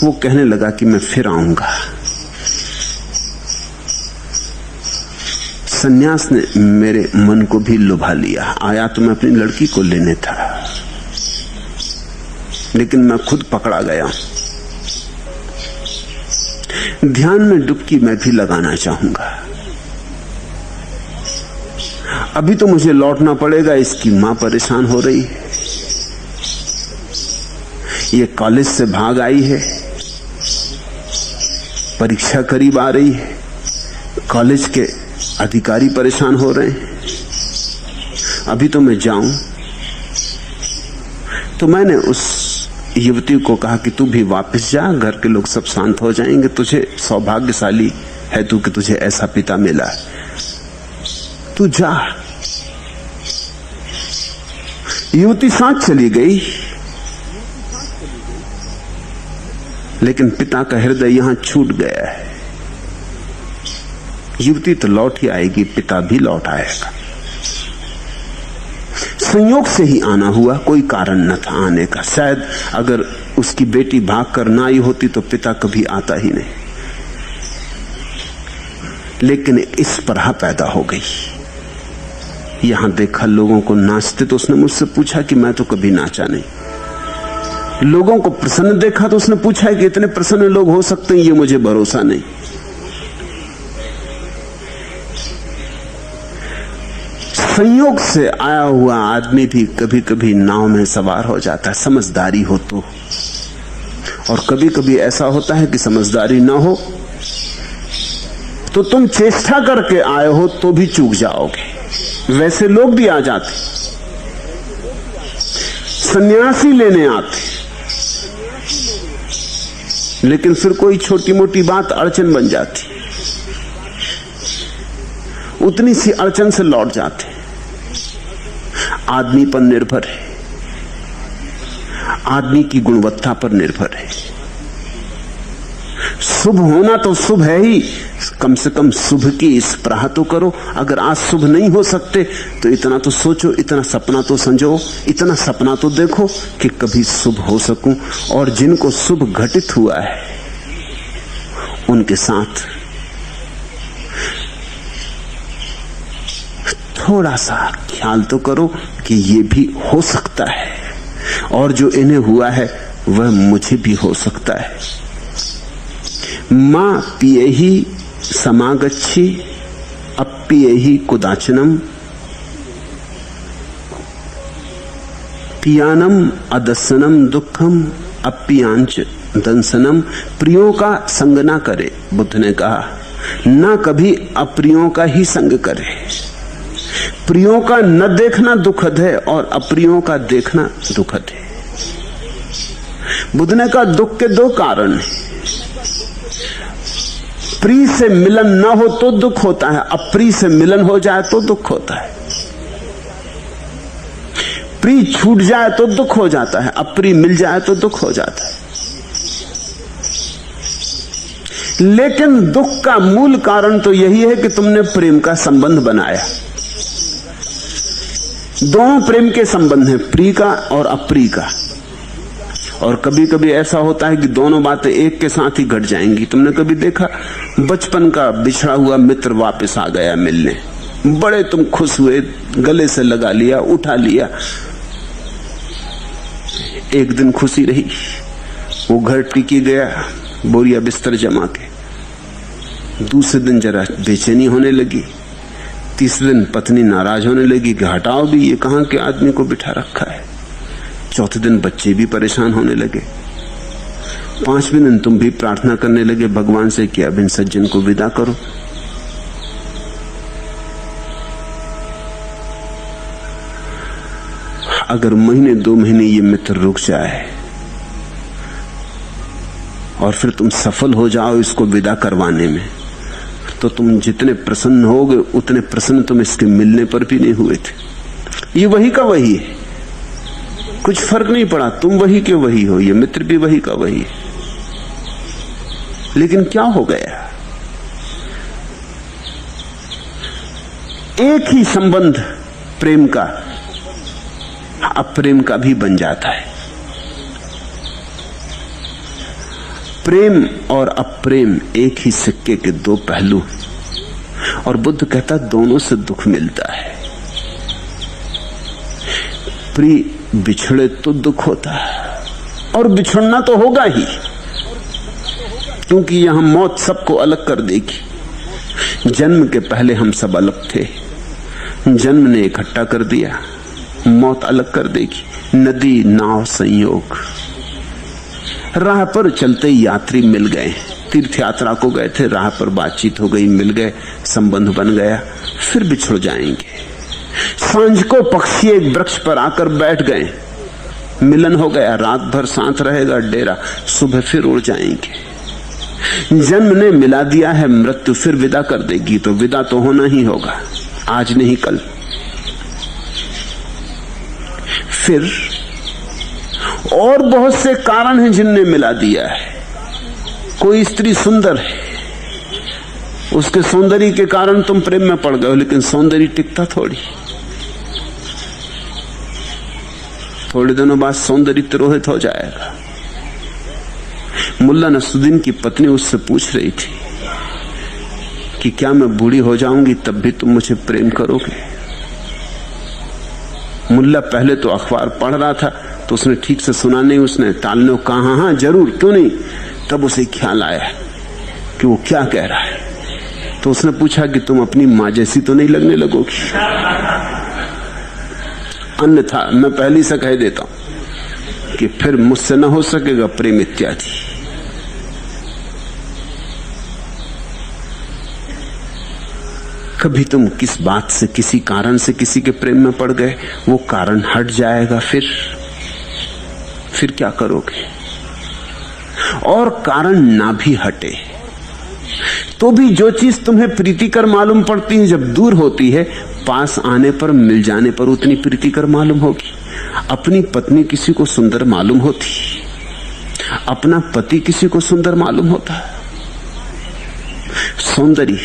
वो कहने लगा कि मैं फिर आऊंगा। सन्यास ने मेरे मन को भी लुभा लिया। आया तो मैं अपनी लड़की को लेने था, लेकिन मैं खुद पकड़ा गया। ध्यान में डुबकी मैं भी लगाना चाहूंगा। अभी तो मुझे लौटना पड़ेगा। इसकी मां परेशान हो रही है। ये कॉलेज से भाग आई है, परीक्षा करीब आ रही है, कॉलेज के अधिकारी परेशान हो रहे हैं। अभी तो मैं जाऊं तो मैंने उस युवती को कहा कि तू भी वापस जा, घर के लोग सब शांत हो जाएंगे, तुझे सौभाग्यशाली है तू कि तुझे ऐसा पिता मिला है, तू जा। युवती साथ चली गई, लेकिन पिता का हृदय यहां छूट गया है। युवती तो लौट ही आएगी, पिता भी लौट आएगा। संयोग से ही आना हुआ, कोई कारण न था आने का। शायद अगर उसकी बेटी भागकर ना आई होती तो पिता कभी आता ही नहीं, लेकिन इस परहा पैदा हो गई। यहां देखा लोगों को नाचते तो उसने मुझसे पूछा कि मैं तो कभी नाचा नहीं। लोगों को प्रसन्न देखा तो उसने पूछा कि इतने प्रसन्न लोग हो सकते हैं, ये मुझे भरोसा नहीं। संयोग से आया हुआ आदमी भी कभी कभी नाव में सवार हो जाता है, समझदारी हो तो। और कभी कभी ऐसा होता है कि समझदारी ना हो तो तुम चेष्टा करके आए हो तो भी चूक जाओगे। वैसे लोग भी आ जाते, सन्यासी लेने आते, लेकिन फिर कोई छोटी मोटी बात अड़चन बन जाती, उतनी सी अड़चन से लौट जाते। आदमी पर निर्भर है, आदमी की गुणवत्ता पर निर्भर है। शुभ होना तो शुभ है ही, कम से कम शुभ की स्पृहा तो करो। अगर आज शुभ नहीं हो सकते तो इतना तो सोचो, इतना सपना तो संजो, इतना सपना तो देखो कि कभी शुभ हो सकूं। और जिनको शुभ घटित हुआ है उनके साथ थोड़ा सा ख्याल तो करो कि ये भी हो सकता है, और जो इन्हें हुआ है वह मुझे भी हो सकता है। मां पिए ही समागच्छी अप्पिये ही कुदाचनम पियानम अदसनम दुखम अप्पियांच दंसनम। प्रियों का संग ना करे, बुद्ध ने कहा, ना कभी अप्रियों का ही संग करे। प्रियों का न देखना दुखद है और अप्रियों का देखना दुखद है। बुद्ध ने कहा दुख के दो कारण हैं। प्रिय से मिलन ना हो तो दुख होता है, अप्रिय से मिलन हो जाए तो दुख होता है। प्रिय छूट जाए तो दुख हो जाता है, अप्रिय मिल जाए तो दुख हो जाता है। लेकिन दुख का मूल कारण तो यही है कि तुमने प्रेम का संबंध बनाया। दोनों प्रेम के संबंध हैं, प्रिय का और अप्रिय का। और कभी कभी ऐसा होता है कि दोनों बातें एक के साथ ही घट जाएंगी। तुमने कभी देखा बचपन का बिछड़ा हुआ मित्र वापस आ गया मिलने, बड़े तुम खुश हुए, गले से लगा लिया, उठा लिया। एक दिन खुशी रही, वो घर टिकी गया बोरिया बिस्तर जमा के। दूसरे दिन जरा बेचैनी होने लगी, तीसरे दिन पत्नी नाराज होने लगी कि हटाओ भी, ये कहां के आदमी को बिठा रखा है। चौथे दिन बच्चे भी परेशान होने लगे। पांचवें दिन तुम भी प्रार्थना करने लगे भगवान से कि अब इन सज्जन को विदा करो। अगर महीने दो महीने ये मित्र रुक जाए और फिर तुम सफल हो जाओ इसको विदा करवाने में, तो तुम जितने प्रसन्न होगे उतने प्रसन्न तुम इसके मिलने पर भी नहीं हुए थे। ये वही का वही है, कुछ फर्क नहीं पड़ा, तुम वही के वही हो, ये मित्र भी वही का वही है। लेकिन क्या हो गया, एक ही संबंध प्रेम का अप्रेम का भी बन जाता है। प्रेम और अप्रेम एक ही सिक्के के दो पहलू, और बुद्ध कहता दोनों से दुख मिलता है। प्रिय बिछड़े तो दुख होता है, और बिछड़ना तो होगा ही, क्योंकि यहां मौत सबको अलग कर देगी। जन्म के पहले हम सब अलग थे, जन्म ने इकट्ठा कर दिया, मौत अलग कर देगी। नदी नाव संयोग, राह पर चलते यात्री मिल गए, तीर्थ यात्रा को गए थे, राह पर बातचीत हो गई, मिल गए, संबंध बन गया, फिर बिछड़ जाएंगे। सांझ को पक्षी एक वृक्ष पर आकर बैठ गए, मिलन हो गया, रात भर साथ रहेगा डेरा, सुबह फिर उड़ जाएंगे। जन्म ने मिला दिया है, मृत्यु फिर विदा कर देगी, तो विदा तो होना ही होगा, आज नहीं कल। फिर और बहुत से कारण हैं जिनने मिला दिया है। कोई स्त्री सुंदर है, उसके सौंदर्य के कारण तुम प्रेम में पड़ गए हो, लेकिन सौंदर्य टिकता थोड़ी, थोड़े दिनों बाद सौंदर्य तिरोहित हो जाएगा। मुल्ला नसरुद्दीन की पत्नी उससे पूछ रही थी कि क्या मैं बूढ़ी हो जाऊंगी तब भी तुम मुझे प्रेम करोगे? मुल्ला पहले तो अखबार पढ़ रहा था, तो उसने ठीक से सुना नहीं, उसने टालने को कहा हाँ जरूर, क्यों नहीं। तब उसे ख्याल आया कि वो क्या कह रहा है, तो उसने पूछा कि तुम अपनी मां जैसी तो नहीं लगने लगोगी? अन्यथा मैं पहले से कह देता हूं कि फिर मुझसे न हो सकेगा प्रेम इत्यादि। कभी तुम किस बात से, किसी कारण से किसी के प्रेम में पड़ गए, वो कारण हट जाएगा, फिर क्या करोगे? और कारण ना भी हटे तो भी जो चीज तुम्हें प्रीतिकर मालूम पड़ती है, जब दूर होती है, पास आने पर, मिल जाने पर उतनी प्रीतिकर मालूम होगी। अपनी पत्नी किसी को सुंदर मालूम होती, अपना पति किसी को सुंदर मालूम होता है। सौंदर्य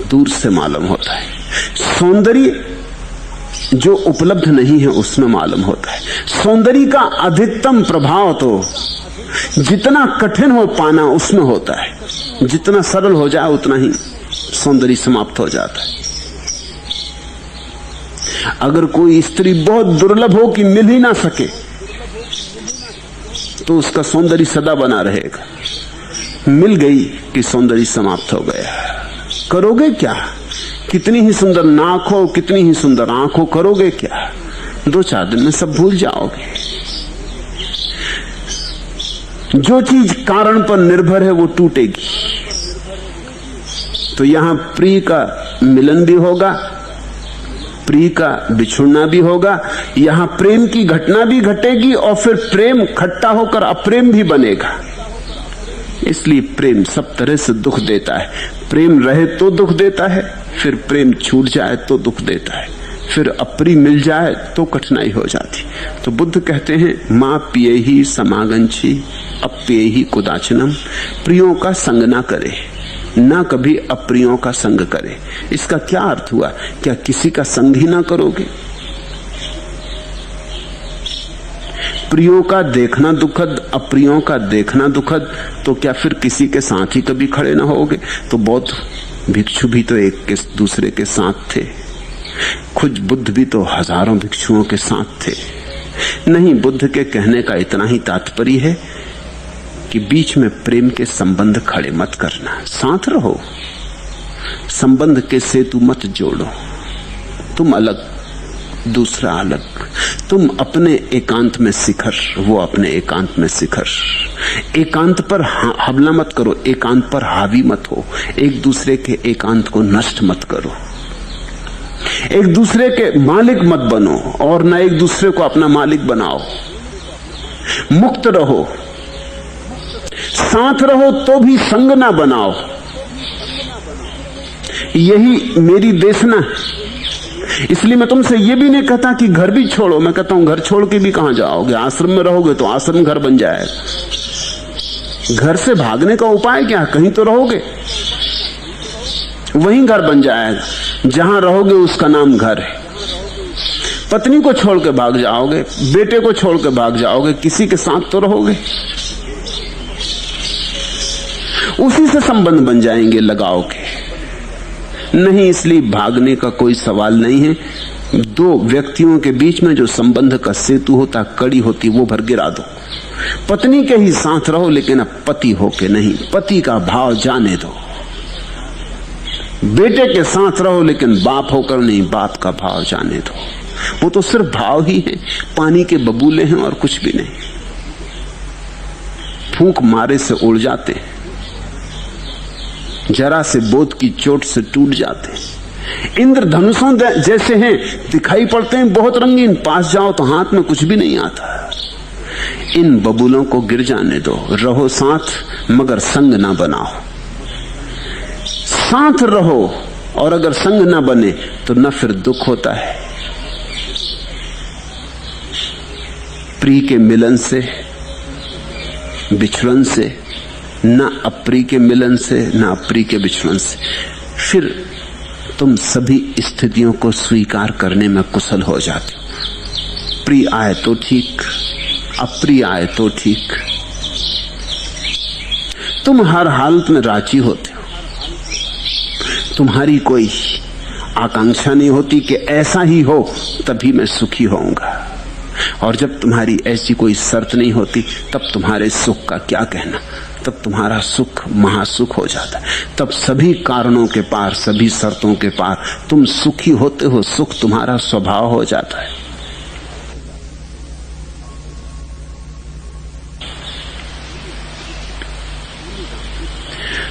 दूर से मालूम होता है, सौंदर्य जो उपलब्ध नहीं है उसमें मालूम होता है। सौंदर्य का अधिकतम प्रभाव तो जितना कठिन हो पाना उसमें होता है, जितना सरल हो जाए उतना ही सौंदर्य समाप्त हो जाता है। अगर कोई स्त्री बहुत दुर्लभ हो कि मिल ही ना सके, तो उसका सौंदर्य सदा बना रहेगा। मिल गई कि सौंदर्य समाप्त हो गया। करोगे क्या? कितनी ही सुंदर नाक हो, कितनी ही सुंदर आंख हो, करोगे क्या? 2-4 दिन में सब भूल जाओगे। जो चीज कारण पर निर्भर है वो टूटेगी। तो यहां प्रिय का मिलन भी होगा, प्रिय का बिछुड़ना भी होगा, यहां प्रेम की घटना भी घटेगी, और फिर प्रेम खट्टा होकर अप्रेम भी बनेगा। इसलिए प्रेम सब तरह से दुख देता है। प्रेम रहे तो दुख देता है, फिर प्रेम छूट जाए तो दुख देता है, फिर अप्रिय मिल जाए तो कठिनाई हो जाती। तो बुद्ध कहते हैं, मां पिए ही समागंछी अप्रिय ही कुदाचनम। प्रियों का संग ना करे, ना कभी अप्रियों का संग करे। इसका क्या अर्थ हुआ? क्या किसी का संग ही ना करोगे? प्रियों का देखना दुखद, अप्रियों का देखना दुखद, तो क्या फिर किसी के साथ ही कभी खड़े ना होगे? तो बौद्ध भिक्षु भी तो एक के दूसरे के साथ थे, खुद बुद्ध भी तो हजारों भिक्षुओं के साथ थे। नहीं, बुद्ध के कहने का इतना ही तात्पर्य है कि बीच में प्रेम के संबंध खड़े मत करना, साथ रहो, संबंध के सेतु मत जोड़ो। तुम अलग, दूसरा अलग, तुम अपने एकांत में शिखर, वो अपने एकांत में शिखर। एकांत पर हमला मत करो, एकांत पर हावी मत हो, एक दूसरे के एकांत को नष्ट मत करो, एक दूसरे के मालिक मत बनो और न एक दूसरे को अपना मालिक बनाओ। मुक्त रहो, साथ रहो तो भी संग ना बनाओ। यही मेरी देशना है। इसलिए मैं तुमसे ये भी नहीं कहता कि घर भी छोड़ो, मैं कहता हूं घर छोड़ के भी कहां जाओगे? आश्रम में रहोगे तो आश्रम घर बन जाएगा। घर से भागने का उपाय क्या? कहीं तो रहोगे, वहीं घर बन जाएगा। जहां रहोगे उसका नाम घर है। पत्नी को छोड़ के भाग जाओगे, बेटे को छोड़ के भाग जाओगे, किसी के साथ तो रहोगे, उसी से संबंध बन जाएंगे, लगाओ के नहीं। इसलिए भागने का कोई सवाल नहीं है। दो व्यक्तियों के बीच में जो संबंध का सेतु होता, कड़ी होती, वो भर गिरा दो। पत्नी के ही साथ रहो, लेकिन अब पति होके नहीं, पति का भाव जाने दो। बेटे के साथ रहो, लेकिन बाप होकर नहीं, बाप का भाव जाने दो। वो तो सिर्फ भाव ही है, पानी के बबूले हैं और कुछ भी नहीं। फूंक मारे से उड़ जाते, जरा से बोध की चोट से टूट जाते। इंद्रधनुषों जैसे हैं, दिखाई पड़ते हैं बहुत रंगीन, पास जाओ तो हाथ में कुछ भी नहीं आता। इन बबूलों को गिर जाने दो, रहो साथ मगर संग ना बनाओ। साथ रहो और अगर संग ना बने तो न फिर दुख होता है। प्रिय के मिलन से, बिछड़न से, न अप्रिय के मिलन से, न अप्रिय के बिछड़न से, फिर तुम सभी स्थितियों को स्वीकार करने में कुशल हो जाते हो। प्रिय आए तो ठीक, अप्रिय आए तो ठीक, तुम हर हालत में राजी होते हो। तुम्हारी कोई आकांक्षा नहीं होती कि ऐसा ही हो तभी मैं सुखी होऊंगा। और जब तुम्हारी ऐसी कोई शर्त नहीं होती तब तुम्हारे सुख का क्या कहना, तब तुम्हारा सुख महासुख हो जाता है। तब सभी कारणों के पार, सभी शर्तों के पार तुम सुखी होते हो, सुख तुम्हारा स्वभाव हो जाता है।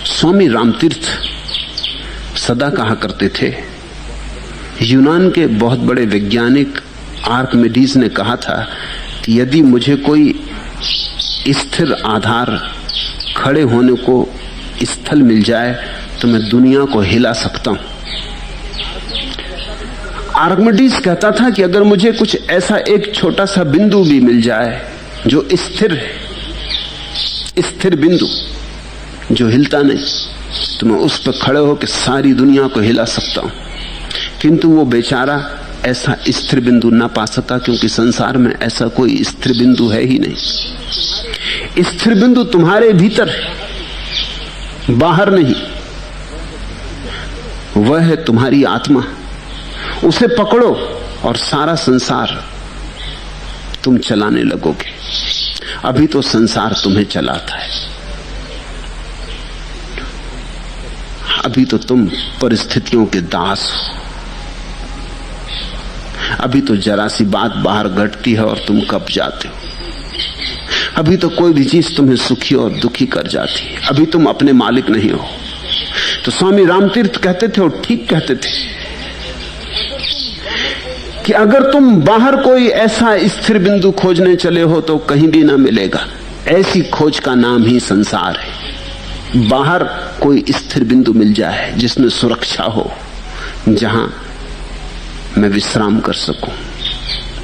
स्वामी रामतीर्थ सदा कहा करते थे, यूनान के बहुत बड़े वैज्ञानिक आर्किमिडीज ने कहा था कि यदि मुझे कोई स्थिर आधार, खड़े होने को स्थल मिल जाए तो मैं दुनिया को हिला सकता हूं। आर्किमिडीज कहता था कि अगर मुझे कुछ ऐसा एक छोटा सा बिंदु भी मिल जाए जो स्थिर है, स्थिर बिंदु जो हिलता नहीं, तो मैं उस पर खड़े होकर सारी दुनिया को हिला सकता हूं। किंतु वो बेचारा ऐसा स्थिर बिंदु ना पा सका, क्योंकि संसार में ऐसा कोई स्थिर बिंदु है ही नहीं। स्थिर बिंदु तुम्हारे भीतर है, बाहर नहीं। वह है तुम्हारी आत्मा। उसे पकड़ो और सारा संसार तुम चलाने लगोगे। अभी तो संसार तुम्हें चलाता है, अभी तो तुम परिस्थितियों के दास हो। अभी तो जरा सी बात बाहर घटती है और तुम कब जाते हो। अभी तो कोई भी चीज तुम्हें सुखी और दुखी कर जाती है, अभी तुम अपने मालिक नहीं हो। तो स्वामी रामतीर्थ कहते थे, और ठीक कहते थे, कि अगर तुम बाहर कोई ऐसा स्थिर बिंदु खोजने चले हो तो कहीं भी ना मिलेगा। ऐसी खोज का नाम ही संसार है। बाहर कोई स्थिर बिंदु मिल जाए जिसमें सुरक्षा हो, जहां मैं विश्राम कर सकूं।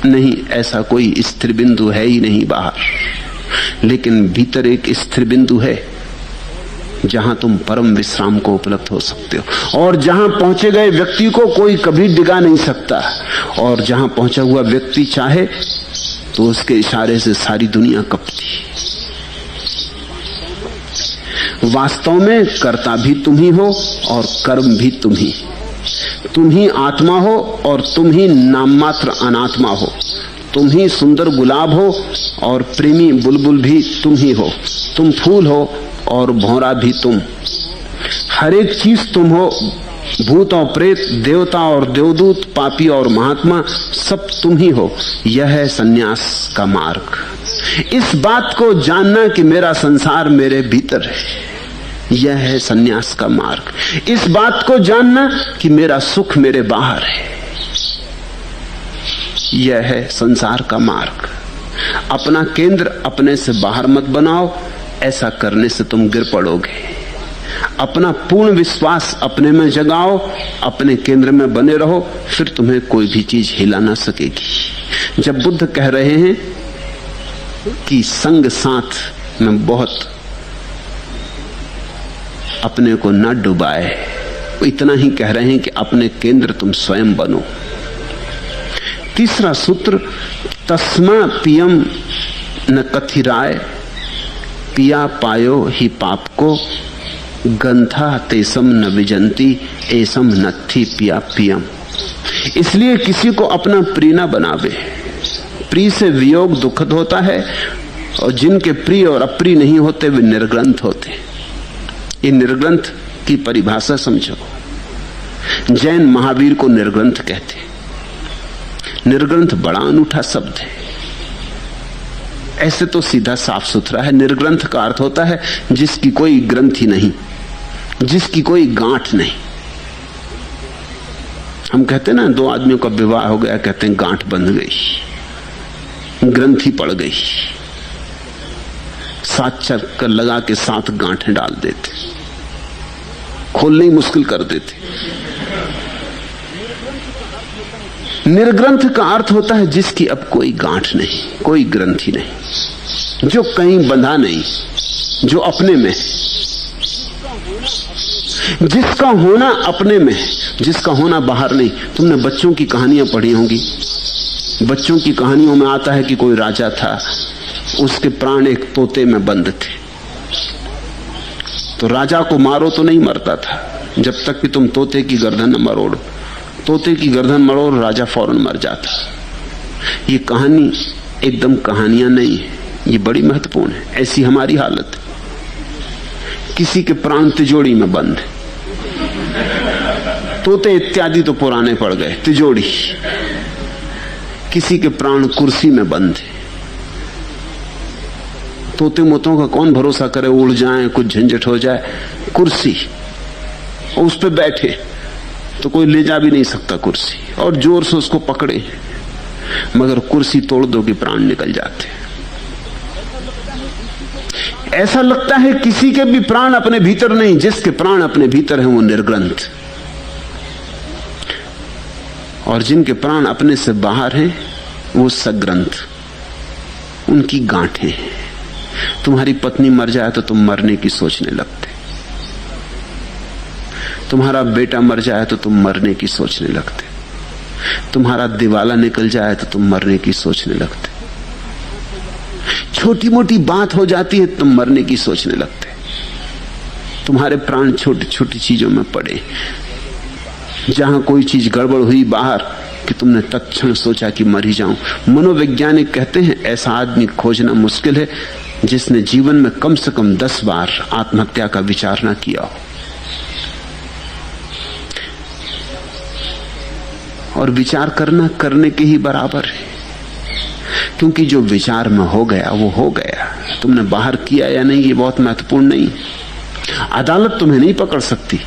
नहीं, ऐसा कोई स्थिर बिंदु है ही नहीं बाहर। लेकिन भीतर एक स्थिर बिंदु है जहां तुम परम विश्राम को उपलब्ध हो सकते हो, और जहां पहुंचे गए व्यक्ति को कोई कभी डिगा नहीं सकता। और जहां पहुंचा हुआ व्यक्ति चाहे तो उसके इशारे से सारी दुनिया कपती। वास्तव में कर्ता भी तुम ही हो और कर्म भी तुम ही आत्मा हो और तुम ही नाम मात्र अनात्मा हो। तुम ही सुंदर गुलाब हो और प्रेमी बुलबुल भी तुम ही हो। तुम फूल हो और भौरा भी तुम। हर एक चीज तुम हो। भूत और प्रेत, देवता और देवदूत, पापी और महात्मा, सब तुम ही हो। यह है सन्यास का मार्ग। इस बात को जानना कि मेरा संसार मेरे भीतर है, यह है सन्यास का मार्ग। इस बात को जानना कि मेरा सुख मेरे बाहर है, यह है संसार का मार्ग। अपना केंद्र अपने से बाहर मत बनाओ, ऐसा करने से तुम गिर पड़ोगे। अपना पूर्ण विश्वास अपने में जगाओ, अपने केंद्र में बने रहो, फिर तुम्हें कोई भी चीज हिला ना सकेगी। जब बुद्ध कह रहे हैं कि संग साथ में बहुत अपने को न डुबाए, वो इतना ही कह रहे हैं कि अपने केंद्र तुम स्वयं बनो। तीसरा सूत्र, तस्मा पियम न कथिराय, पिया पायो ही पाप को, गंथा तेसम न विजंती, एसम नत्थी पिया पियम। इसलिए किसी को अपना प्रिय न बनावे। प्रिय से वियोग दुखद होता है, और जिनके प्रिय और अप्रिय नहीं होते वे निर्ग्रंथ होते। ये निर्ग्रंथ की परिभाषा समझो। जैन महावीर को निर्ग्रंथ कहते। निर्ग्रंथ बड़ा अनूठा शब्द है। ऐसे तो सीधा साफ सुथरा है। निर्ग्रंथ का अर्थ होता है जिसकी कोई ग्रंथि नहीं, जिसकी कोई गांठ नहीं। हम कहते ना, दो आदमियों का विवाह हो गया, कहते हैं गांठ बंध गई, ग्रंथि पड़ गई। 7 चक्कर लगा के 7 गांठें डाल देते, खोलने ही मुश्किल कर देते। निर्ग्रंथ का अर्थ होता है जिसकी अब कोई गांठ नहीं, कोई ग्रंथि नहीं, जो कहीं बंधा नहीं, जो अपने में, जिसका होना अपने में, जिसका होना बाहर नहीं। तुमने बच्चों की कहानियां पढ़ी होंगी। बच्चों की कहानियों में आता है कि कोई राजा था, उसके प्राण एक तोते में बंद थे। तो राजा को मारो तो नहीं मरता था, जब तक कि तुम तोते की गर्दन न मरोड़ो। तोते की गर्दन मरोड़, राजा फौरन मर जाता। ये कहानी एकदम कहानियां नहीं है, ये बड़ी महत्वपूर्ण है। ऐसी हमारी हालत, किसी के प्राण तिजोरी में बंद, तोते इत्यादि तो पुराने पड़ गए, तिजोरी। किसी के प्राण कुर्सी में बंद है। तोते मोतों का कौन भरोसा करे, उड़ जाएं, कुछ झंझट हो जाए। कुर्सी, और उस पर बैठे तो कोई ले जा भी नहीं सकता कुर्सी, और जोर से उसको पकड़े, मगर कुर्सी तोड़ दो कि प्राण निकल जाते। ऐसा लगता है किसी के भी प्राण अपने भीतर नहीं, जिसके प्राण अपने भीतर हैं वो निर्ग्रंथ, और जिनके प्राण अपने से बाहर हैं वो सग्रंथ, उनकी गांठें। तुम्हारी पत्नी मर जाए तो तुम मरने की सोचने लगते, तुम्हारा बेटा मर जाए तो तुम मरने की सोचने लगते, तुम्हारा दिवाला निकल जाए तो तुम मरने की सोचने लगते, छोटी मोटी बात हो जाती है तुम मरने की सोचने लगते। तुम्हारे प्राण छोटी छोटी चीजों में पड़े। जहां कोई चीज गड़बड़ हुई बाहर कि तुमने तत्क्षण सोचा कि मर ही जाऊं। मनोवैज्ञानिक कहते हैं ऐसा आदमी खोजना मुश्किल है जिसने जीवन में कम से कम 10 बार आत्महत्या का विचार ना किया हो। और विचार करना करने के ही बराबर है, क्योंकि जो विचार में हो गया वो हो गया। तुमने बाहर किया या नहीं ये बहुत महत्वपूर्ण नहीं। अदालत तुम्हें नहीं पकड़ सकती,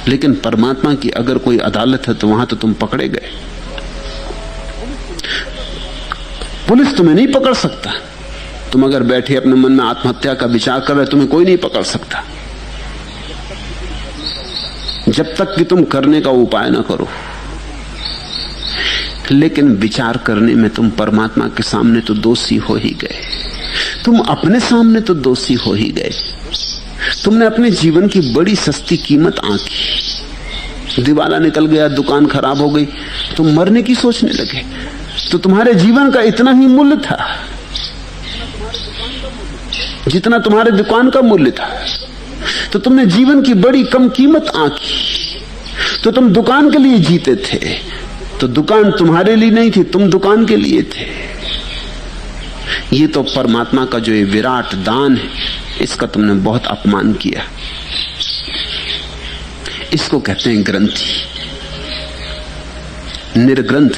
लेकिन परमात्मा की अगर कोई अदालत है तो वहां तो तुम पकड़े गए। पुलिस तुम्हें नहीं पकड़ सकता। तुम अगर बैठे अपने मन में आत्महत्या का विचार कर रहे, तुम्हें कोई नहीं पकड़ सकता जब तक कि तुम करने का उपाय ना करो। लेकिन विचार करने में तुम परमात्मा के सामने तो दोषी हो ही गए, तुम अपने सामने तो दोषी हो ही गए। तुमने अपने जीवन की बड़ी सस्ती कीमत आंकी। दिवाला निकल गया, दुकान खराब हो गई, तुम मरने की सोचने लगे। तो तुम्हारे जीवन का इतना ही मूल्य था जितना तुम्हारे दुकान का मूल्य था। तो तुमने जीवन की बड़ी कम कीमत आंकी। तो तुम दुकान के लिए जीते थे, तो दुकान तुम्हारे लिए नहीं थी, तुम दुकान के लिए थे। ये तो परमात्मा का जो ये विराट दान है, इसका तुमने बहुत अपमान किया। इसको कहते हैं ग्रंथि। निर्ग्रंथ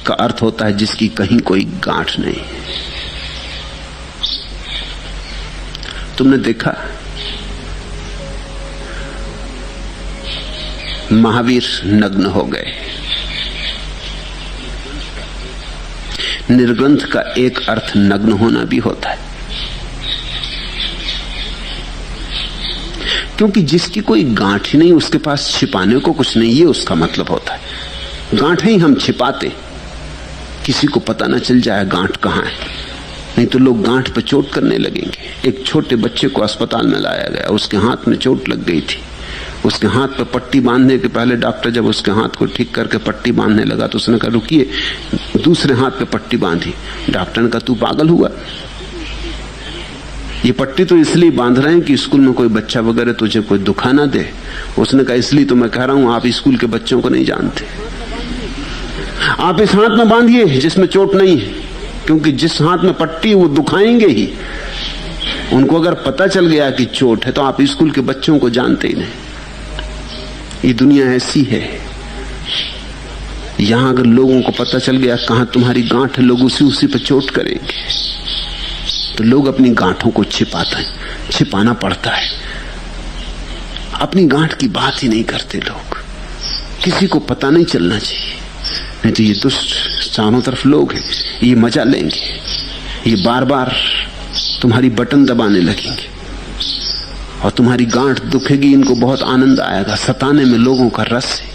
का अर्थ होता है जिसकी कहीं कोई गांठ नहीं। तुमने देखा महावीर नग्न हो गए। निर्ग्रंथ का एक अर्थ नग्न होना भी होता है, क्योंकि जिसकी कोई गांठ ही नहीं उसके पास छिपाने को कुछ नहीं, ये उसका मतलब होता है। गांठ ही हम छिपाते, किसी को पता ना चल जाए गांठ कहां है, नहीं तो लोग गांठ पर चोट करने लगेंगे। एक छोटे बच्चे को अस्पताल में लाया गया, उसके हाथ में चोट लग गई थी। उसके हाथ पर पट्टी बांधने के पहले डॉक्टर जब उसके हाथ को ठीक करके पट्टी बांधने लगा तो उसने कहा रुकिए, दूसरे हाथ पे पट्टी बांधी। डॉक्टर ने कहा तू पागल हुआ, ये पट्टी तो इसलिए बांध रहे हैं कि स्कूल में कोई बच्चा वगैरह तुझे कोई दुखा ना दे। उसने कहा इसलिए तो मैं कह रहा हूं, आप स्कूल के बच्चों को नहीं जानते। आप इस हाथ में बांधिए जिसमें चोट नहीं है, क्योंकि जिस हाथ में पट्टी वो दुखाएंगे ही। उनको अगर पता चल गया कि चोट है तो आप स्कूल के बच्चों को जानते ही नहीं। ये दुनिया ऐसी है, यहां अगर लोगों को पता चल गया कहां तुम्हारी गांठ है, लोग उसी पर चोट करेंगे। तो लोग अपनी गांठों को छिपाते हैं, छिपाना पड़ता है। अपनी गांठ की बात ही नहीं करते लोग। किसी को पता नहीं चलना चाहिए, नहीं तो ये दुष्ट चारों तरफ लोग हैं, ये मजा लेंगे, ये बार बार तुम्हारी बटन दबाने लगेंगे और तुम्हारी गांठ दुखेगी। इनको बहुत आनंद आएगा, सताने में लोगों का रस है।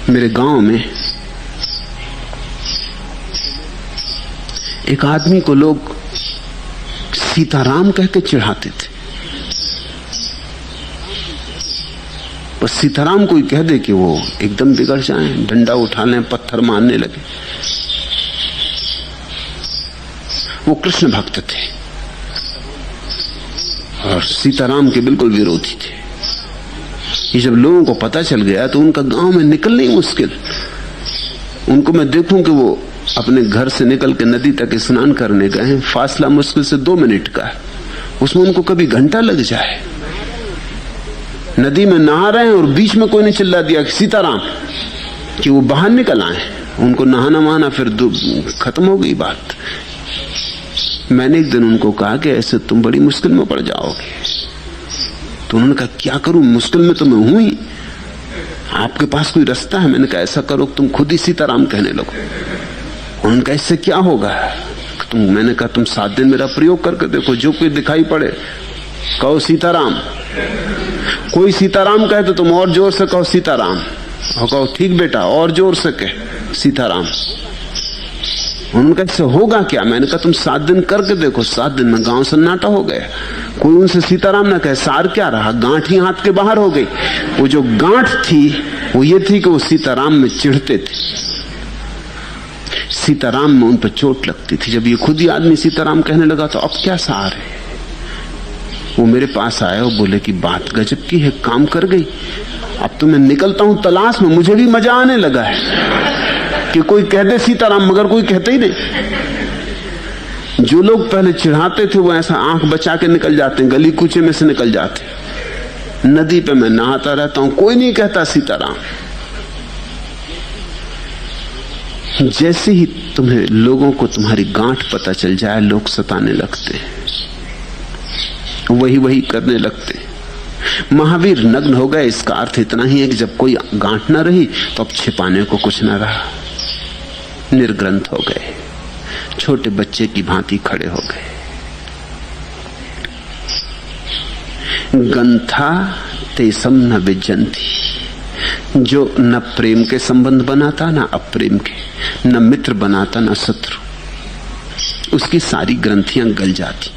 मेरे गांव में एक आदमी को लोग सीताराम कह के चिढ़ाते थे। बस सीताराम कोई कह दे कि वो एकदम बिगड़ जाए, डंडा उठा लें, पत्थर मारने लगे। वो कृष्ण भक्त थे और सीताराम के बिल्कुल विरोधी थे। ये जब लोगों को पता चल गया तो उनका गांव में निकलना ही मुश्किल। उनको मैं देखूं कि वो अपने घर से निकल के नदी तक स्नान करने गए हैं, फासला मुश्किल से 2 मिनट का है, उसमें उनको कभी घंटा लग जाए। नदी में नहा रहे हैं और बीच में कोई ने चिल्ला दिया कि सीताराम, कि वो बाहर निकल आए। उनको नहाना वहाना फिर खत्म हो गई बात। मैंने एक दिन उनको कहा कि ऐसे तुम बड़ी मुश्किल में पड़ जाओगे। तो उन्होंने कहा क्या करूं, मुश्किल में तो मैं हूं ही, आपके पास कोई रास्ता है? मैंने कहा ऐसा करो तुम खुद ही सीताराम कहने लगो। उन्होंने कहा इससे क्या होगा? मैंने कहा तुम 7 दिन मेरा प्रयोग करके देखो, जो कोई दिखाई पड़े कहो सीताराम। कोई सीताराम कहे तो तुम और जोर से कहो सीताराम, और कहो ठीक बेटा, और जोर से कहे सीताराम। उन्होंने कहा इससे होगा क्या? मैंने कहा तुम 7 दिन करके देखो। 7 दिन में गांव सन्नाटा हो गया, कोई उनसे सीताराम ना कहे। सार क्या रहा, गांठ ही हाथ के बाहर हो गई। वो जो गांठ थी वो ये थी कि वो सीताराम में चिढ़ते थे, सीताराम में उन पर चोट लगती थी। जब ये खुद ही आदमी सीताराम कहने लगा तो अब क्या सार है? वो मेरे पास आए और बोले कि बात गजब की है, काम कर गई। अब तो मैं निकलता हूं तलाश में, मुझे भी मजा आने लगा है कि कोई कह दे सीताराम, मगर कोई कहते ही नहीं। जो लोग पहले चिढ़ाते थे वो ऐसा आंख बचा के निकल जाते हैं, गली कूचे में से निकल जाते। नदी पे मैं नहाता रहता हूं, कोई नहीं कहता सीताराम। जैसे ही तुम्हें लोगों को तुम्हारी गांठ पता चल जाए, लोग सताने लगते हैं, वही करने लगते। महावीर नग्न हो गए, इसका अर्थ इतना ही है कि जब कोई गांठ न रही तो अब छिपाने को कुछ न रहा, निर्ग्रंथ हो गए, छोटे बच्चे की भांति खड़े हो गए। गंथा तेसम न विजंती, जो न प्रेम के संबंध बनाता न अप्रेम के, न मित्र बनाता न शत्रु, उसकी सारी ग्रंथियां गल जाती।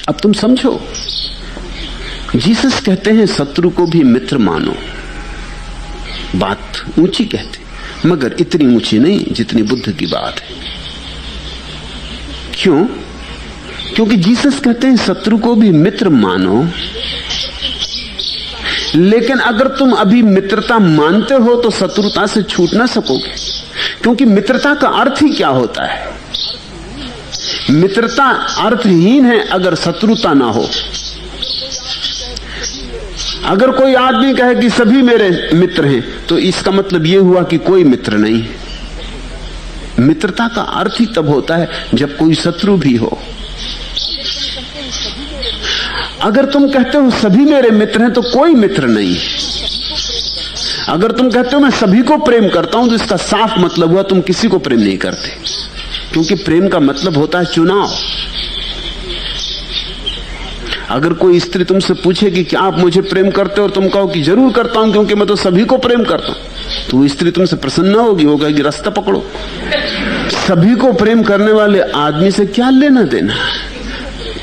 अब तुम समझो, जीसस कहते हैं शत्रु को भी मित्र मानो। बात ऊंची कहते, मगर इतनी ऊंची नहीं जितनी बुद्ध की बात है। क्यों? क्योंकि जीसस कहते हैं शत्रु को भी मित्र मानो, लेकिन अगर तुम अभी मित्रता मानते हो तो शत्रुता से छूट ना सकोगे। क्योंकि मित्रता का अर्थ ही क्या होता है? मित्रता अर्थहीन है अगर शत्रुता ना हो। अगर कोई आदमी कहे कि सभी मेरे मित्र हैं, तो इसका मतलब यह हुआ कि कोई मित्र नहीं है। मित्रता का अर्थ ही तब होता है जब कोई शत्रु भी हो। अगर तुम कहते हो सभी मेरे मित्र हैं तो कोई मित्र नहीं है। अगर तुम कहते हो मैं सभी को प्रेम करता हूं, तो इसका साफ मतलब हुआ तुम किसी को प्रेम नहीं करते। क्योंकि प्रेम का मतलब होता है चुनाव। अगर कोई स्त्री तुमसे पूछे कि क्या आप मुझे प्रेम करते हो, और तुम कहो कि जरूर करता हूं क्योंकि मैं तो सभी को प्रेम करता हूं, तो वो स्त्री तुमसे प्रसन्न होगी, वो कहेगी रास्ता पकड़ो। सभी को प्रेम करने वाले आदमी से क्या लेना देना?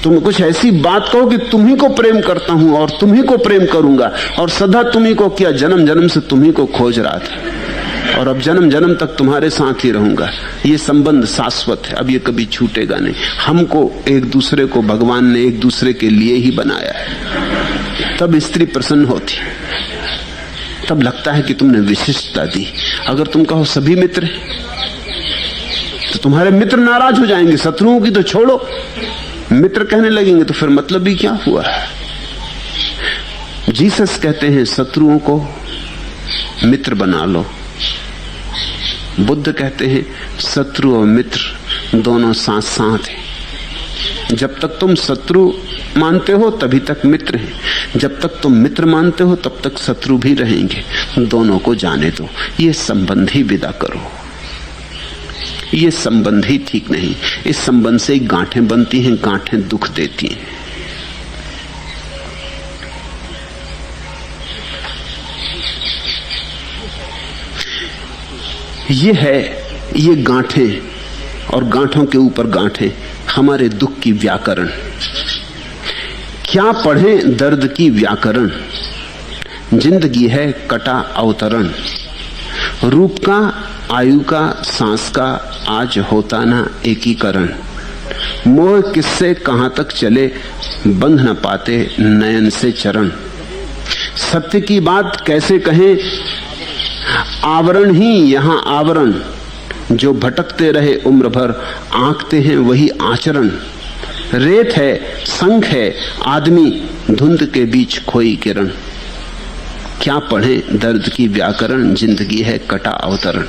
तुम कुछ ऐसी बात कहो कि तुम्ही को प्रेम करता हूं और तुम्ही को प्रेम करूंगा, और सदा तुम्ही को किया, जन्म जन्म से तुम्ही को खोज रहा था और अब जन्म जन्म तक तुम्हारे साथ ही रहूंगा। ये संबंध शाश्वत है, अब ये कभी छूटेगा नहीं। हमको एक दूसरे को भगवान ने एक दूसरे के लिए ही बनाया है। तब स्त्री प्रसन्न होती, तब लगता है कि तुमने विशिष्टता दी। अगर तुम कहो सभी मित्र तो तुम्हारे मित्र नाराज हो जाएंगे, शत्रुओं की तो छोड़ो, मित्र कहने लगेंगे तो फिर मतलब भी क्या हुआ? जीसस कहते हैं शत्रुओं को मित्र बना लो। बुद्ध कहते हैं शत्रु और मित्र दोनों साथ साथ हैं। जब तक तुम शत्रु मानते हो तभी तक मित्र हैं, जब तक तुम मित्र मानते हो तब तक शत्रु भी रहेंगे। दोनों को जाने दो। ये संबंध ही विदा करो। ये संबंध ही ठीक नहीं। इस संबंध से गांठें बनती हैं, गांठें दुख देती हैं। ये है, ये गांठें और गांठों के ऊपर गांठें हमारे दुख की व्याकरण। क्या पढ़ें दर्द की व्याकरण, जिंदगी है कटा अवतरण। रूप का, आयु का, सांस का आज होता ना एकीकरण। मोह किससे कहां तक चले, बंध न पाते नयन से चरण। सत्य की बात कैसे कहें, आवरण ही यहां आवरण। जो भटकते रहे उम्र भर, आंकते हैं वही आचरण। रेत है, संख है, आदमी धुंध के बीच खोई किरण। क्या पढ़ें दर्द की व्याकरण, जिंदगी है कटा अवतरण।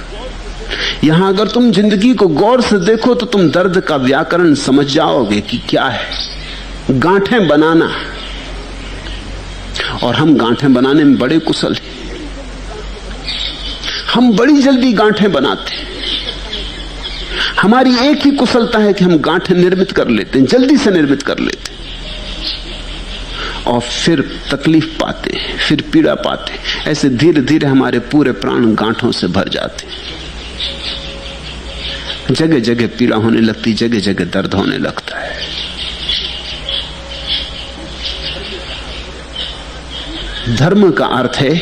यहां अगर तुम जिंदगी को गौर से देखो तो तुम दर्द का व्याकरण समझ जाओगे कि क्या है। गांठें बनाना, और हम गांठें बनाने में बड़े कुशल हैं। हम बड़ी जल्दी गांठें बनाते हैं। हमारी एक ही कुशलता है कि हम गांठें निर्मित कर लेते हैं, जल्दी से निर्मित कर लेते हैं, और फिर तकलीफ पाते हैं, फिर पीड़ा पाते हैं। ऐसे धीरे धीरे हमारे पूरे प्राण गांठों से भर जाते हैं। जगह जगह पीड़ा होने लगती, जगह जगह दर्द होने लगता है। धर्म का अर्थ है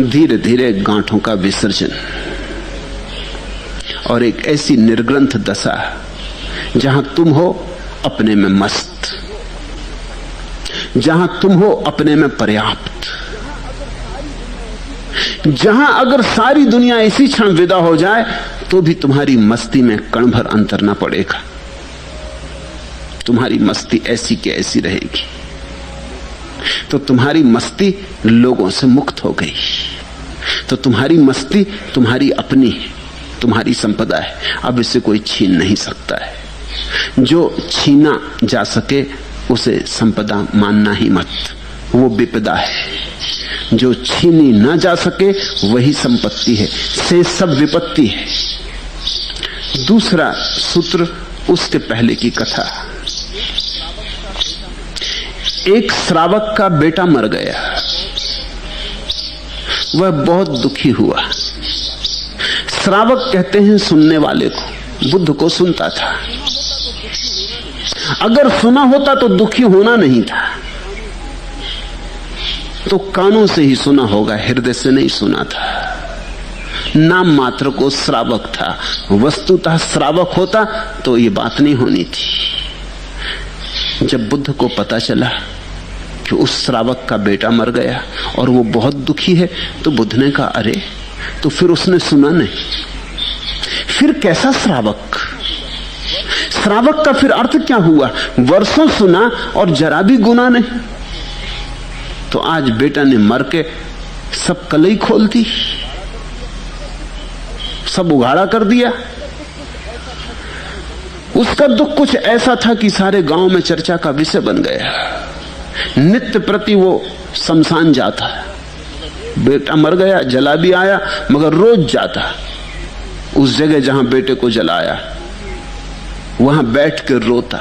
धीरे धीरे गांठों का विसर्जन और एक ऐसी निर्ग्रंथ दशा जहां तुम हो अपने में मस्त, जहां तुम हो अपने में पर्याप्त, जहां अगर सारी दुनिया इसी क्षण विदा हो जाए तो भी तुम्हारी मस्ती में कण भर अंतर न पड़ेगा। तुम्हारी मस्ती ऐसी की ऐसी रहेगी। तो तुम्हारी मस्ती लोगों से मुक्त हो गई, तो तुम्हारी मस्ती तुम्हारी अपनी है, तुम्हारी संपदा है। अब इसे कोई छीन नहीं सकता है। जो छीना जा सके उसे संपदा मानना ही मत, वो विपदा है। जो छीनी ना जा सके वही संपत्ति है, से सब विपत्ति है। दूसरा सूत्र उसके पहले की कथा। एक श्रावक का बेटा मर गया। वह बहुत दुखी हुआ। श्रावक कहते हैं सुनने वाले को, बुद्ध को सुनता था। अगर सुना होता तो दुखी होना नहीं था, तो कानों से ही सुना होगा, हृदय से नहीं सुना था। नाम मात्र को श्रावक था, वस्तुतः श्रावक होता तो ये बात नहीं होनी थी। जब बुद्ध को पता चला कि उस श्रावक का बेटा मर गया और वो बहुत दुखी है, तो बुद्ध ने कहा अरे, तो फिर उसने सुना नहीं, फिर कैसा श्रावक? श्रावक का फिर अर्थ क्या हुआ? वर्षों सुना और जरा भी गुना नहीं। तो आज बेटा ने मर के सब कलई खोल दी, सब उघाड़ा कर दिया। उसका दुख कुछ ऐसा था कि सारे गांव में चर्चा का विषय बन गया। नित्य प्रति वो शमशान जाता, बेटा मर गया, जला भी आया, मगर रोज जाता उस जगह जहां बेटे को जलाया, वहां बैठ कर रोता।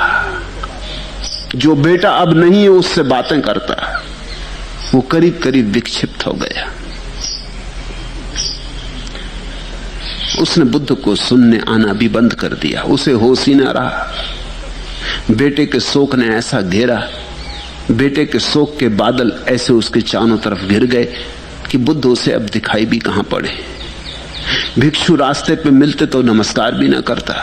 जो बेटा अब नहीं है उससे बातें करता। वो करीब करीब विक्षिप्त हो गया। उसने बुद्ध को सुनने आना भी बंद कर दिया, उसे होश ही ना रहा। बेटे के शोक ने ऐसा घेरा, बेटे के शोक के बादल ऐसे उसके चारों तरफ घिर गए कि बुद्ध उसे अब दिखाई भी कहां पड़े। भिक्षु रास्ते पे मिलते तो नमस्कार भी ना करता।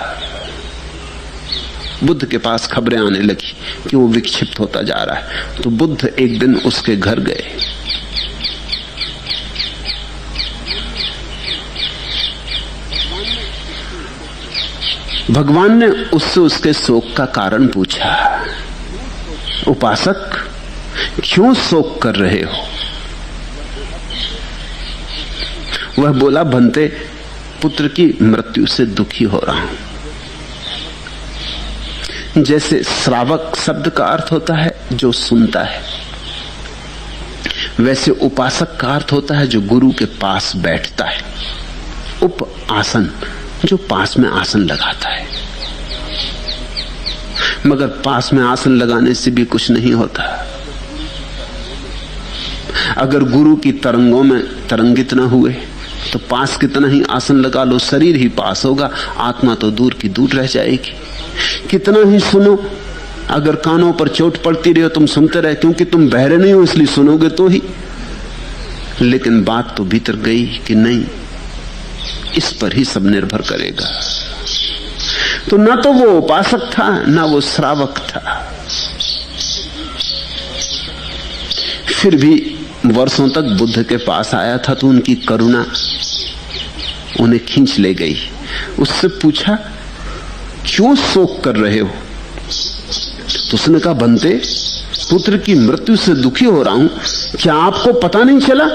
बुद्ध के पास खबरें आने लगी कि वो विक्षिप्त होता जा रहा है। तो बुद्ध एक दिन उसके घर गए। भगवान ने उससे उसके शोक का कारण पूछा। उपासक, क्यों शोक कर रहे हो? वह बोला, भंते, पुत्र की मृत्यु से दुखी हो रहा हूं। जैसे श्रावक शब्द का अर्थ होता है जो सुनता है, वैसे उपासक का अर्थ होता है जो गुरु के पास बैठता है। उप आसन, जो पास में आसन लगाता है। मगर पास में आसन लगाने से भी कुछ नहीं होता। अगर गुरु की तरंगों में तरंगित न हुए तो पास कितना ही आसन लगा लो, शरीर ही पास होगा, आत्मा तो दूर की दूर रह जाएगी। कितना ही सुनो, अगर कानों पर चोट पड़ती रही, तुम सुनते रहे, क्योंकि तुम बहरे नहीं हो इसलिए सुनोगे तो ही, लेकिन बात तो भीतर गई कि नहीं, इस पर ही सब निर्भर करेगा। तो ना तो वो उपासक था, ना वो श्रावक था। फिर भी वर्षों तक बुद्ध के पास आया था तो उनकी करुणा उन्हें खींच ले गई। उससे पूछा, क्यों शोक कर रहे हो? तो उसने कहा, बनते पुत्र की मृत्यु से दुखी हो रहा हूं। क्या आपको पता नहीं चला?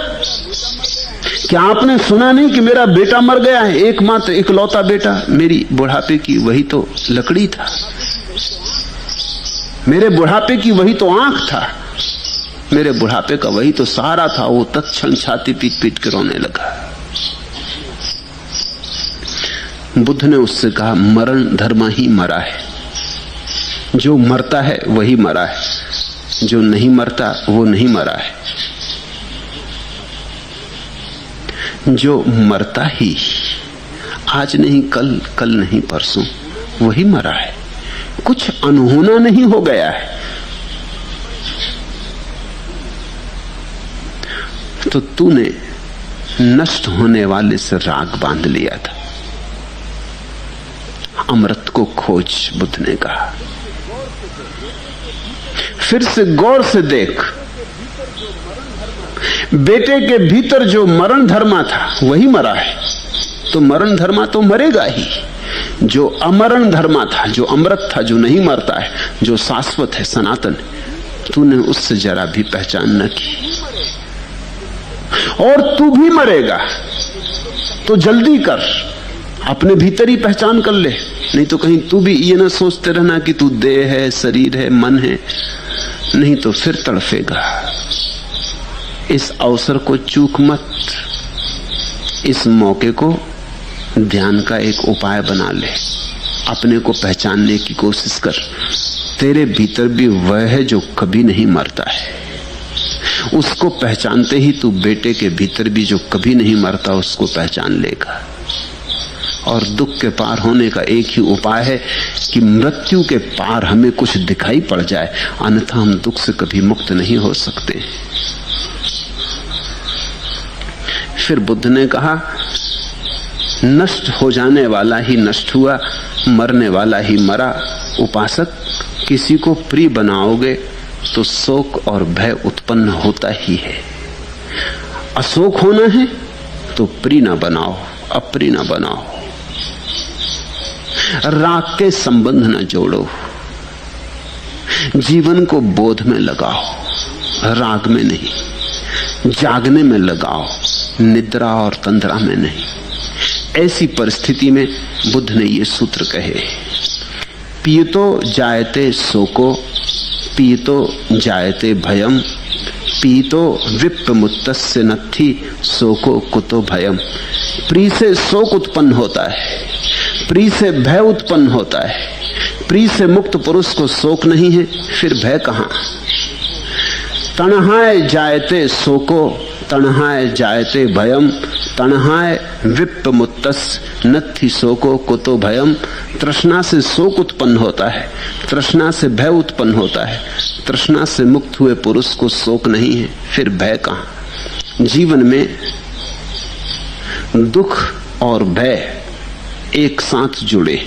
क्या आपने सुना नहीं कि मेरा बेटा मर गया है, एकमात्र इकलौता बेटा, मेरी बुढ़ापे की वही तो लकड़ी था, मेरे बुढ़ापे की वही तो आंख था, मेरे बुढ़ापे का वही तो सहारा था। वो तत्क्षण छाती पीट पीट के रोने लगा। बुद्ध ने उससे कहा, मरण धर्म ही मरा है। जो मरता है वही मरा है, जो नहीं मरता वो नहीं मरा है। जो मरता ही आज नहीं कल, कल नहीं परसों, वही मरा है। कुछ अनहोना नहीं हो गया है। तो तूने नष्ट होने वाले से राग बांध लिया था। अमृत को खोज, बुद्ध ने कहा। फिर से गौर से देख, बेटे के भीतर जो मरण धर्मा था वही मरा है। तो मरण धर्मा तो मरेगा ही। जो अमरण धर्मा था, जो अमृत था, जो नहीं मरता है, जो शाश्वत है, सनातन है, तूने उससे जरा भी पहचान न की। और तू भी मरेगा, तो जल्दी कर, अपने भीतर ही पहचान कर ले। नहीं तो कहीं तू भी ये ना सोचते रहना कि तू देह है, शरीर है, मन है, नहीं तो फिर तड़फेगा। इस अवसर को चूक मत। इस मौके को ध्यान का एक उपाय बना ले। अपने को पहचानने की कोशिश कर। तेरे भीतर भी वह है जो कभी नहीं मरता है। उसको पहचानते ही तू बेटे के भीतर भी जो कभी नहीं मरता उसको पहचान लेगा। और दुख के पार होने का एक ही उपाय है कि मृत्यु के पार हमें कुछ दिखाई पड़ जाए, अन्यथा हम दुख से कभी मुक्त नहीं हो सकते। फिर बुद्ध ने कहा, नष्ट हो जाने वाला ही नष्ट हुआ, मरने वाला ही मरा। उपासक, किसी को प्रिय बनाओगे तो शोक और भय उत्पन्न होता ही है। अशोक होना है तो प्रिय न बनाओ, अप्रिय न बनाओ। राग के संबंध न जोड़ो। जीवन को बोध में लगाओ, राग में नहीं। जागने में लगाओ, निद्रा और तंद्रा में नहीं। ऐसी परिस्थिति में बुद्ध ने ये सूत्र कहे, पीतो जायते शोको, पीतो जायते भयम, पीतो विप्रमुत्तस्य नत्थि शोको कुतो भयम। प्रिय से शोक उत्पन्न होता है, प्रिय से भय उत्पन्न होता है। प्रिय से मुक्त पुरुष को शोक नहीं है, फिर भय कहां। तणहाय जायते शोको, तणहाय जायते भयम, तणहाय विप्रमुत्तस्य नत्थि शोको कुतो भयम। तृष्णा से शोक उत्पन्न होता है, तृष्णा से भय उत्पन्न होता है। तृष्णा से मुक्त हुए पुरुष को शोक नहीं है, फिर भय कहां। जीवन में दुख और भय एक साथ जुड़े।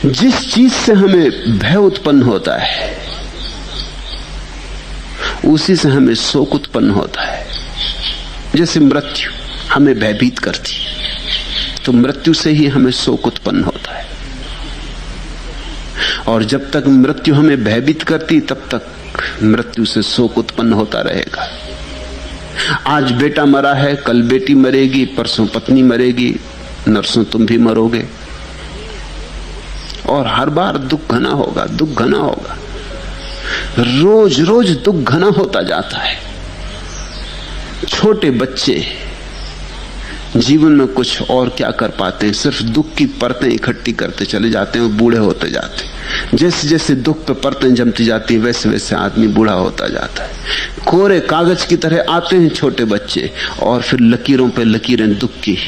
जिस चीज से हमें भय उत्पन्न होता है उसी से हमें शोक उत्पन्न होता है। जैसे मृत्यु हमें भयभीत करती, तो मृत्यु से ही हमें शोक उत्पन्न होता है। और जब तक मृत्यु हमें भयभीत करती तब तक मृत्यु से शोक उत्पन्न होता रहेगा। आज बेटा मरा है, कल बेटी मरेगी, परसों पत्नी मरेगी, नरसों तुम भी मरोगे। और हर बार दुख घना होगा, दुख घना होगा। रोज रोज दुख घना होता जाता है। छोटे बच्चे जीवन में कुछ और क्या कर पाते हैं, सिर्फ दुख की परतें इकट्ठी करते चले जाते हैं और बूढ़े होते जाते हैं। जैसे जैसे दुख पे परतें जमती जाती हैं वैसे वैसे आदमी बूढ़ा होता जाता है। कोरे कागज की तरह आते हैं छोटे बच्चे और फिर लकीरों पे लकीरें दुख की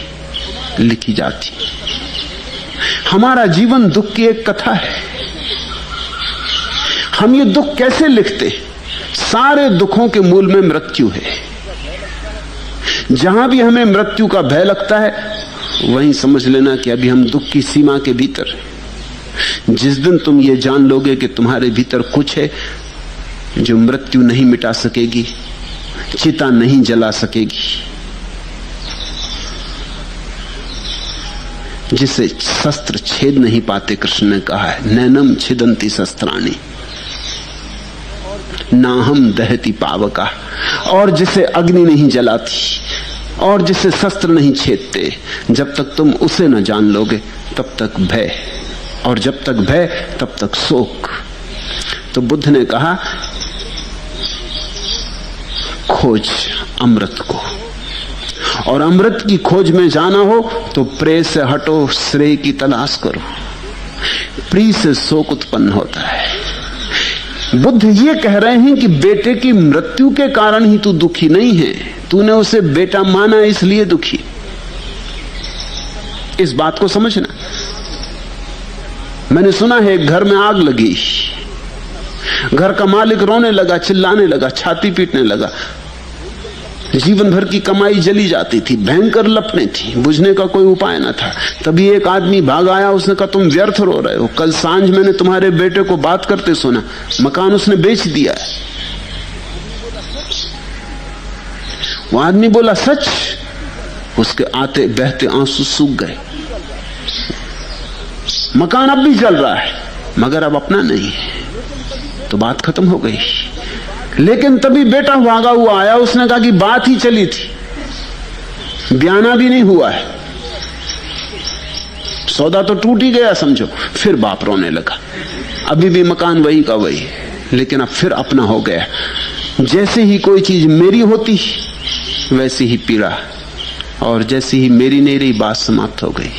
लिखी जाती। हमारा जीवन दुख की एक कथा है। हम ये दुख कैसे लिखते? सारे दुखों के मूल में मृत्यु है। जहां भी हमें मृत्यु का भय लगता है वहीं समझ लेना कि अभी हम दुख की सीमा के भीतर हैं। जिस दिन तुम ये जान लोगे कि तुम्हारे भीतर कुछ है जो मृत्यु नहीं मिटा सकेगी, चिता नहीं जला सकेगी, जिसे शस्त्र छेद नहीं पाते, कृष्ण ने कहा है नैनम छिदंती शस्त्राणी ना हम दहती पावका, और जिसे अग्नि नहीं जलाती और जिसे शस्त्र नहीं छेदते, जब तक तुम उसे न जान लोगे तब तक भय, और जब तक भय तब तक शोक। तो बुद्ध ने कहा खोज अमृत को, और अमृत की खोज में जाना हो तो प्रेय से हटो, श्रेय की तलाश करो। प्रिय से शोक उत्पन्न होता है। बुद्ध ये कह रहे हैं कि बेटे की मृत्यु के कारण ही तू दुखी नहीं है, तूने उसे बेटा माना इसलिए दुखी। इस बात को समझना। मैंने सुना है एक घर में आग लगी, घर का मालिक रोने लगा, चिल्लाने लगा, छाती पीटने लगा। जीवन भर की कमाई जली जाती थी, भयंकर लपटें थी, बुझने का कोई उपाय न था। तभी एक आदमी भाग आया, उसने कहा तुम व्यर्थ रो रहे हो, कल सांझ मैंने तुम्हारे बेटे को बात करते सुना, मकान उसने बेच दिया है। वो आदमी बोला सच? उसके आते बहते आंसू सूख गए। मकान अब भी जल रहा है मगर अब अपना नहीं है। तो बात खत्म हो गई। लेकिन तभी बेटा भागा हुआ आया, उसने कहा कि बात ही चली थी, बयाना भी नहीं हुआ है, सौदा तो टूट ही गया समझो। फिर बाप रोने लगा। अभी भी मकान वही का वही है, लेकिन अब फिर अपना हो गया। जैसे ही कोई चीज मेरी होती वैसी ही पीड़ा, और जैसी ही मेरी नहीं रही बात समाप्त हो गई।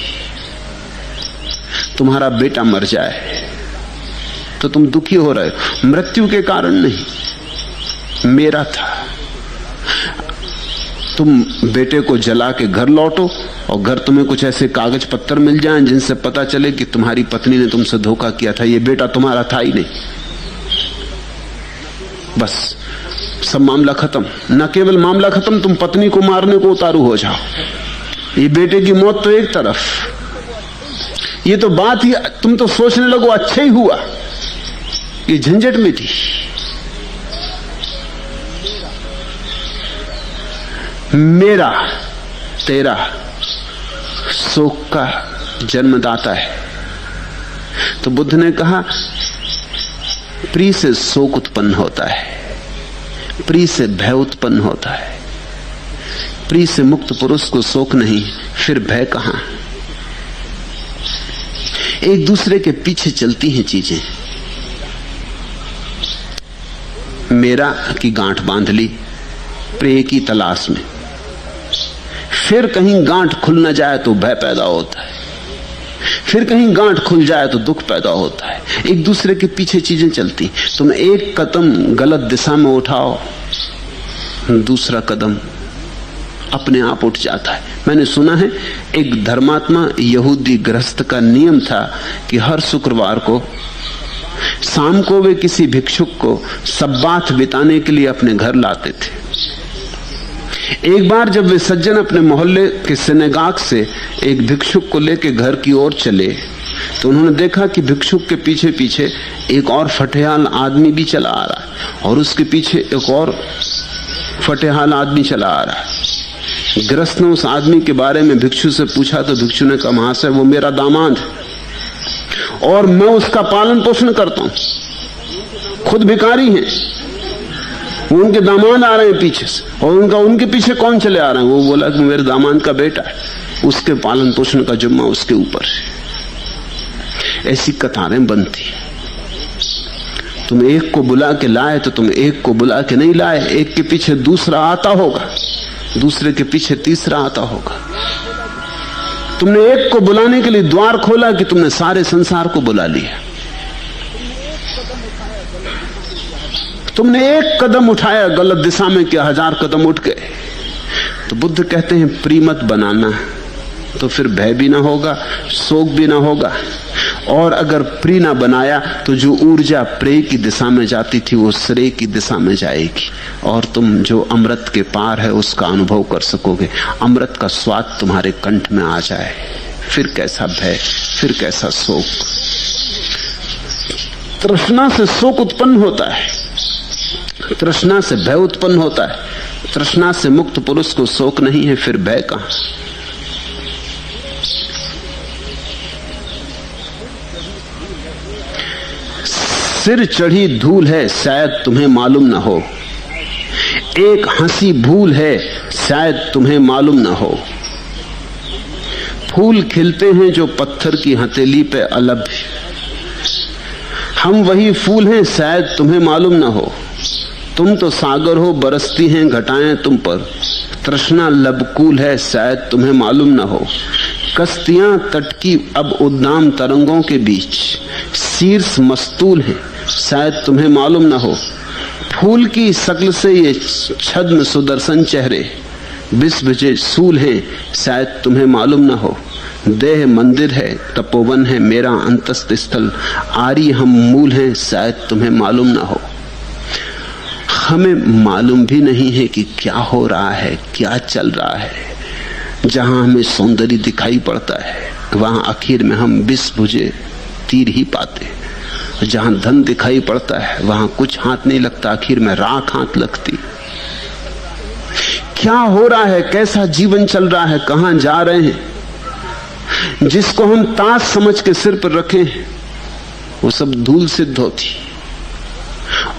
तुम्हारा बेटा मर जाए तो तुम दुखी हो रहे हो, मृत्यु के कारण नहीं, मेरा था। तुम बेटे को जला के घर लौटो और घर तुम्हें कुछ ऐसे कागज पत्तर मिल जाएं जिनसे पता चले कि तुम्हारी पत्नी ने तुमसे धोखा किया था, ये बेटा तुम्हारा था ही नहीं, बस सब मामला खत्म। न केवल मामला खत्म, तुम पत्नी को मारने को उतारू हो जाओ। ये बेटे की मौत तो एक तरफ, ये तो बात ही तुम तो सोचने लगो अच्छा ही हुआ, ये झंझट में थी। मेरा तेरा शोक का जन्मदाता है। तो बुद्ध ने कहा प्रिय से शोक उत्पन्न होता है, प्रिय से भय उत्पन्न होता है। प्रिय से मुक्त पुरुष को शोक नहीं, फिर भय कहां? एक दूसरे के पीछे चलती हैं चीजें। मेरा की गांठ बांध ली प्रेय की तलाश में, फिर कहीं गांठ खुल न जाए तो भय पैदा होता है, फिर कहीं गांठ खुल जाए तो दुख पैदा होता है। एक दूसरे के पीछे चीजें चलती। तुम एक कदम गलत दिशा में उठाओ, दूसरा कदम अपने आप उठ जाता है। मैंने सुना है एक धर्मात्मा यहूदी गृहस्थ का नियम था कि हर शुक्रवार को शाम को वे किसी भिक्षुक को सब्बात बिताने के लिए अपने घर लाते थे। एक बार जब वे सज्जन अपने मोहल्ले के सिनेगाग से एक भिक्षुक को लेकर घर की ओर चले तो उन्होंने देखा कि भिक्षुक के पीछे पीछे एक और फटेहाल आदमी भी चला आ रहा है और उसके पीछे एक और फटेहाल आदमी चला आ रहा है। गृहस्थ ने उस आदमी के बारे में भिक्षु से पूछा तो भिक्षु ने कहा महाशय वो मेरा दामाद है और मैं उसका पालन पोषण करता हूं, खुद भिखारी हैं, वो उनके दामाद आ रहे हैं पीछे से और उनके पीछे कौन चले आ रहे हैं? वो बोला कि मेरे दामाद का बेटा है, उसके पालन पोषण का जिम्मा उसके ऊपर है। ऐसी कतारें बनती। तुम एक को बुला के लाए तो तुम एक को बुला के नहीं लाए, एक के पीछे दूसरा आता होगा, दूसरे के पीछे तीसरा आता होगा। तुमने एक को बुलाने के लिए द्वार खोला कि तुमने सारे संसार को बुला लिया। तुमने एक कदम उठाया गलत दिशा में कि 1000 कदम उठ गए। तो बुद्ध कहते हैं प्रिय मत बनाना, तो फिर भय भी ना होगा, शोक भी ना होगा। और अगर प्रिय ना बनाया तो जो ऊर्जा प्रेय की दिशा में जाती थी वो श्रेय की दिशा में जाएगी, और तुम जो अमृत के पार है उसका अनुभव कर सकोगे। अमृत का स्वाद तुम्हारे कंठ में आ जाए, फिर कैसा भय, फिर कैसा शोक। तृष्णा से शोक उत्पन्न होता है, तृष्णा से भय उत्पन्न होता है। तृष्णा से मुक्त पुरुष को शोक नहीं है, फिर भय कहां। सिर चढ़ी धूल है शायद तुम्हें मालूम न हो, एक हंसी भूल है शायद तुम्हें मालूम न हो। फूल खिलते हैं जो पत्थर की हथेली पे अलग, हम वही फूल हैं शायद तुम्हें मालूम न हो। तुम तो सागर हो, बरसती हैं घटाएं तुम पर, तृष्णा लबकूल है शायद तुम्हें मालूम न हो। कश्तियां तट की अब उद्दाम तरंगों के बीच, शीर्ष मस्तूल है शायद तुम्हें मालूम न हो। फूल की शक्ल से ये छद्म सुदर्शन चेहरे, विश्व सूल हैं शायद तुम्हें मालूम न हो। देह मंदिर है, तपोवन है मेरा अंतस्थ स्थल, आरी हम मूल हैं शायद तुम्हें मालूम न हो। हमें मालूम भी नहीं है कि क्या हो रहा है, क्या चल रहा है। जहां हमें सौंदर्य दिखाई पड़ता है वहां आखिर में हम विष भुजे तीर ही पाते। जहां धन दिखाई पड़ता है वहां कुछ हाथ नहीं लगता, आखिर में राख हाथ लगती। क्या हो रहा है, कैसा जीवन चल रहा है, कहां जा रहे हैं। जिसको हम ताज समझ के सिर पर रखें वो सब धूल सिद्ध होती,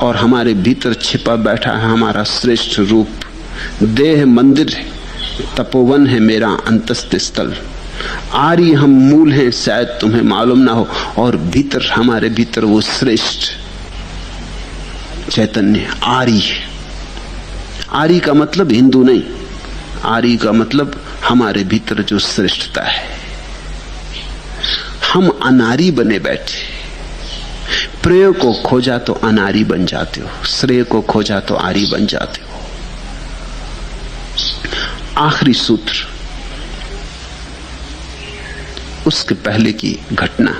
और हमारे भीतर छिपा बैठा है हमारा श्रेष्ठ रूप। देह मंदिर है, तपोवन है मेरा अंतस्थ स्थल, आरी हम मूल हैं शायद तुम्हें मालूम ना हो। और भीतर, हमारे भीतर वो श्रेष्ठ चैतन्य आरी है। आरी का मतलब हिंदू नहीं, आरी का मतलब हमारे भीतर जो श्रेष्ठता है। हम अनारी बने बैठे, प्रेय को खोजा तो अनारी बन जाते हो, श्रेय को खोजा तो आरी बन जाते हो। आखिरी सूत्र, उसके पहले की घटना।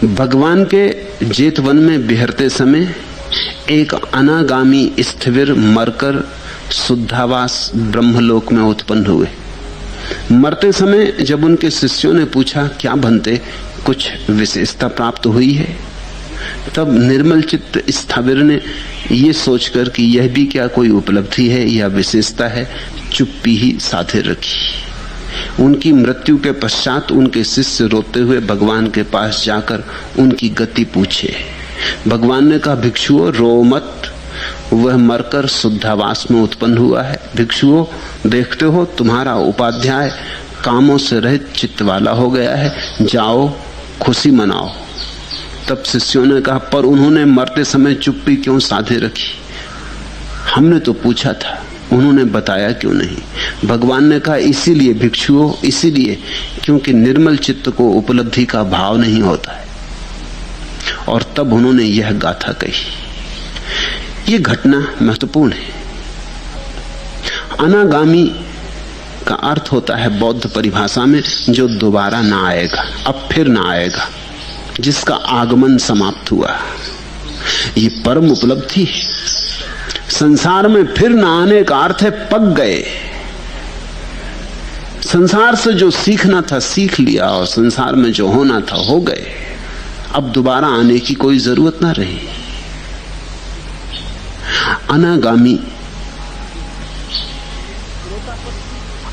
भगवान के जेतवन में बिहरते समय एक अनागामी स्थिविर मरकर शुद्धावास ब्रह्मलोक में उत्पन्न हुए। मरते समय जब उनके शिष्यों ने पूछा क्या बनते, कुछ विशेषता प्राप्त हुई है, तब निर्मल चित्त स्थाविर ने ये सोचकर कि यह भी क्या कोई उपलब्धि है या विशेषता है, चुप्पी ही साधे रखी। उनकी मृत्यु के पश्चात उनके शिष्य रोते हुए भगवान के पास जाकर उनकी गति पूछे। भगवान ने कहा, भिक्षुओं रो मत, वह मरकर शुद्धावास में उत्पन्न हुआ है। भिक्षुओं देखते हो तुम्हारा उपाध्याय कामों से रहित चित्त वाला हो गया है, जाओ खुशी मनाओ। तब शिष्यों ने कहा, पर उन्होंने मरते समय चुप्पी क्यों साधे रखी? हमने तो पूछा था, उन्होंने बताया क्यों नहीं? भगवान ने कहा, इसीलिए भिक्षुओं, इसीलिए क्योंकि निर्मल चित्त को उपलब्धि का भाव नहीं होता है। और तब उन्होंने यह गाथा कही। यह घटना महत्वपूर्ण है। अनागामी का अर्थ होता है बौद्ध परिभाषा में जो दोबारा ना आएगा, अब फिर ना आएगा, जिसका आगमन समाप्त हुआ। ये परम उपलब्धि है। संसार में फिर ना आने का अर्थ है पक गए। संसार से जो सीखना था सीख लिया, और संसार में जो होना था हो गए। अब दोबारा आने की कोई जरूरत ना रही। अनागामी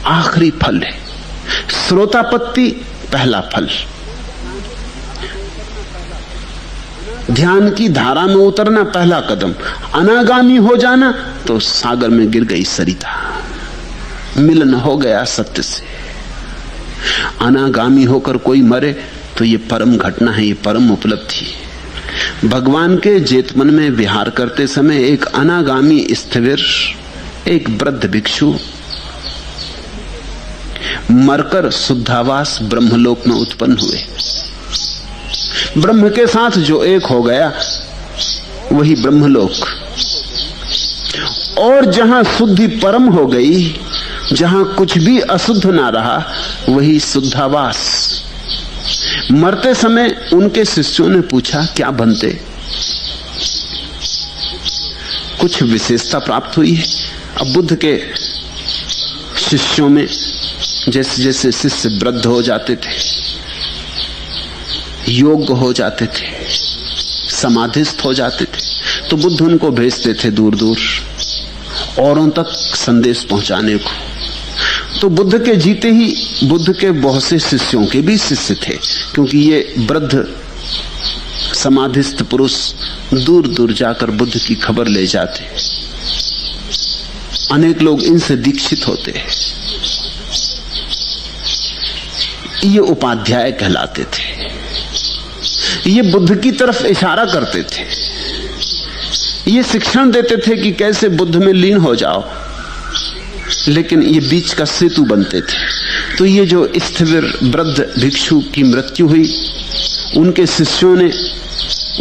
आखिरी फल है, श्रोतापत्ति पहला फल। ध्यान की धारा में उतरना पहला कदम, अनागामी हो जाना तो सागर में गिर गई सरिता, मिलन हो गया सत्य से। अनागामी होकर कोई मरे तो ये परम घटना है, ये परम उपलब्धि है। भगवान के जेतमन में विहार करते समय एक अनागामी स्थिविर, एक वृद्ध भिक्षु मरकर शुद्धावास ब्रह्मलोक में उत्पन्न हुए। ब्रह्म के साथ जो एक हो गया वही ब्रह्मलोक, और जहां शुद्धि परम हो गई, जहां कुछ भी अशुद्ध ना रहा, वही शुद्धावास। मरते समय उनके शिष्यों ने पूछा क्या बनते? कुछ विशेषता प्राप्त हुई है। अब बुद्ध के शिष्यों में जैसे जैसे शिष्य वृद्ध हो जाते थे, योग्य हो जाते थे, समाधिस्थ हो जाते थे, तो बुद्ध उनको भेजते थे दूर दूर औरों तक संदेश पहुंचाने को। तो बुद्ध के जीते ही बुद्ध के बहुत से शिष्यों के भी शिष्य थे, क्योंकि ये वृद्ध समाधिस्थ पुरुष दूर दूर जाकर बुद्ध की खबर ले जाते। अनेक लोग इनसे दीक्षित होते। ये उपाध्याय कहलाते थे। ये बुद्ध की तरफ इशारा करते थे, ये शिक्षण देते थे कि कैसे बुद्ध में लीन हो जाओ, लेकिन ये बीच का सेतु बनते थे। तो ये जो स्थिविर वृद्ध भिक्षु की मृत्यु हुई, उनके शिष्यों ने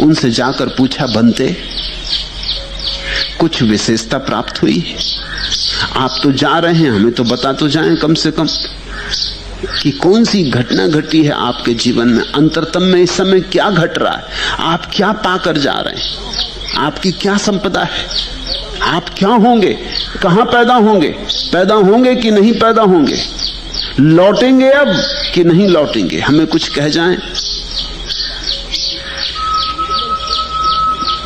उनसे जाकर पूछा, बनते कुछ विशेषता प्राप्त हुई? आप तो जा रहे हैं, हमें तो बता तो जाएं कम से कम कि कौन सी घटना घटी है आपके जीवन में, अंतरतम में इस समय क्या घट रहा है, आप क्या पाकर जा रहे हैं, आपकी क्या संपदा है, आप क्या होंगे, कहां पैदा होंगे कि नहीं पैदा होंगे, लौटेंगे अब कि नहीं लौटेंगे, हमें कुछ कह जाएं।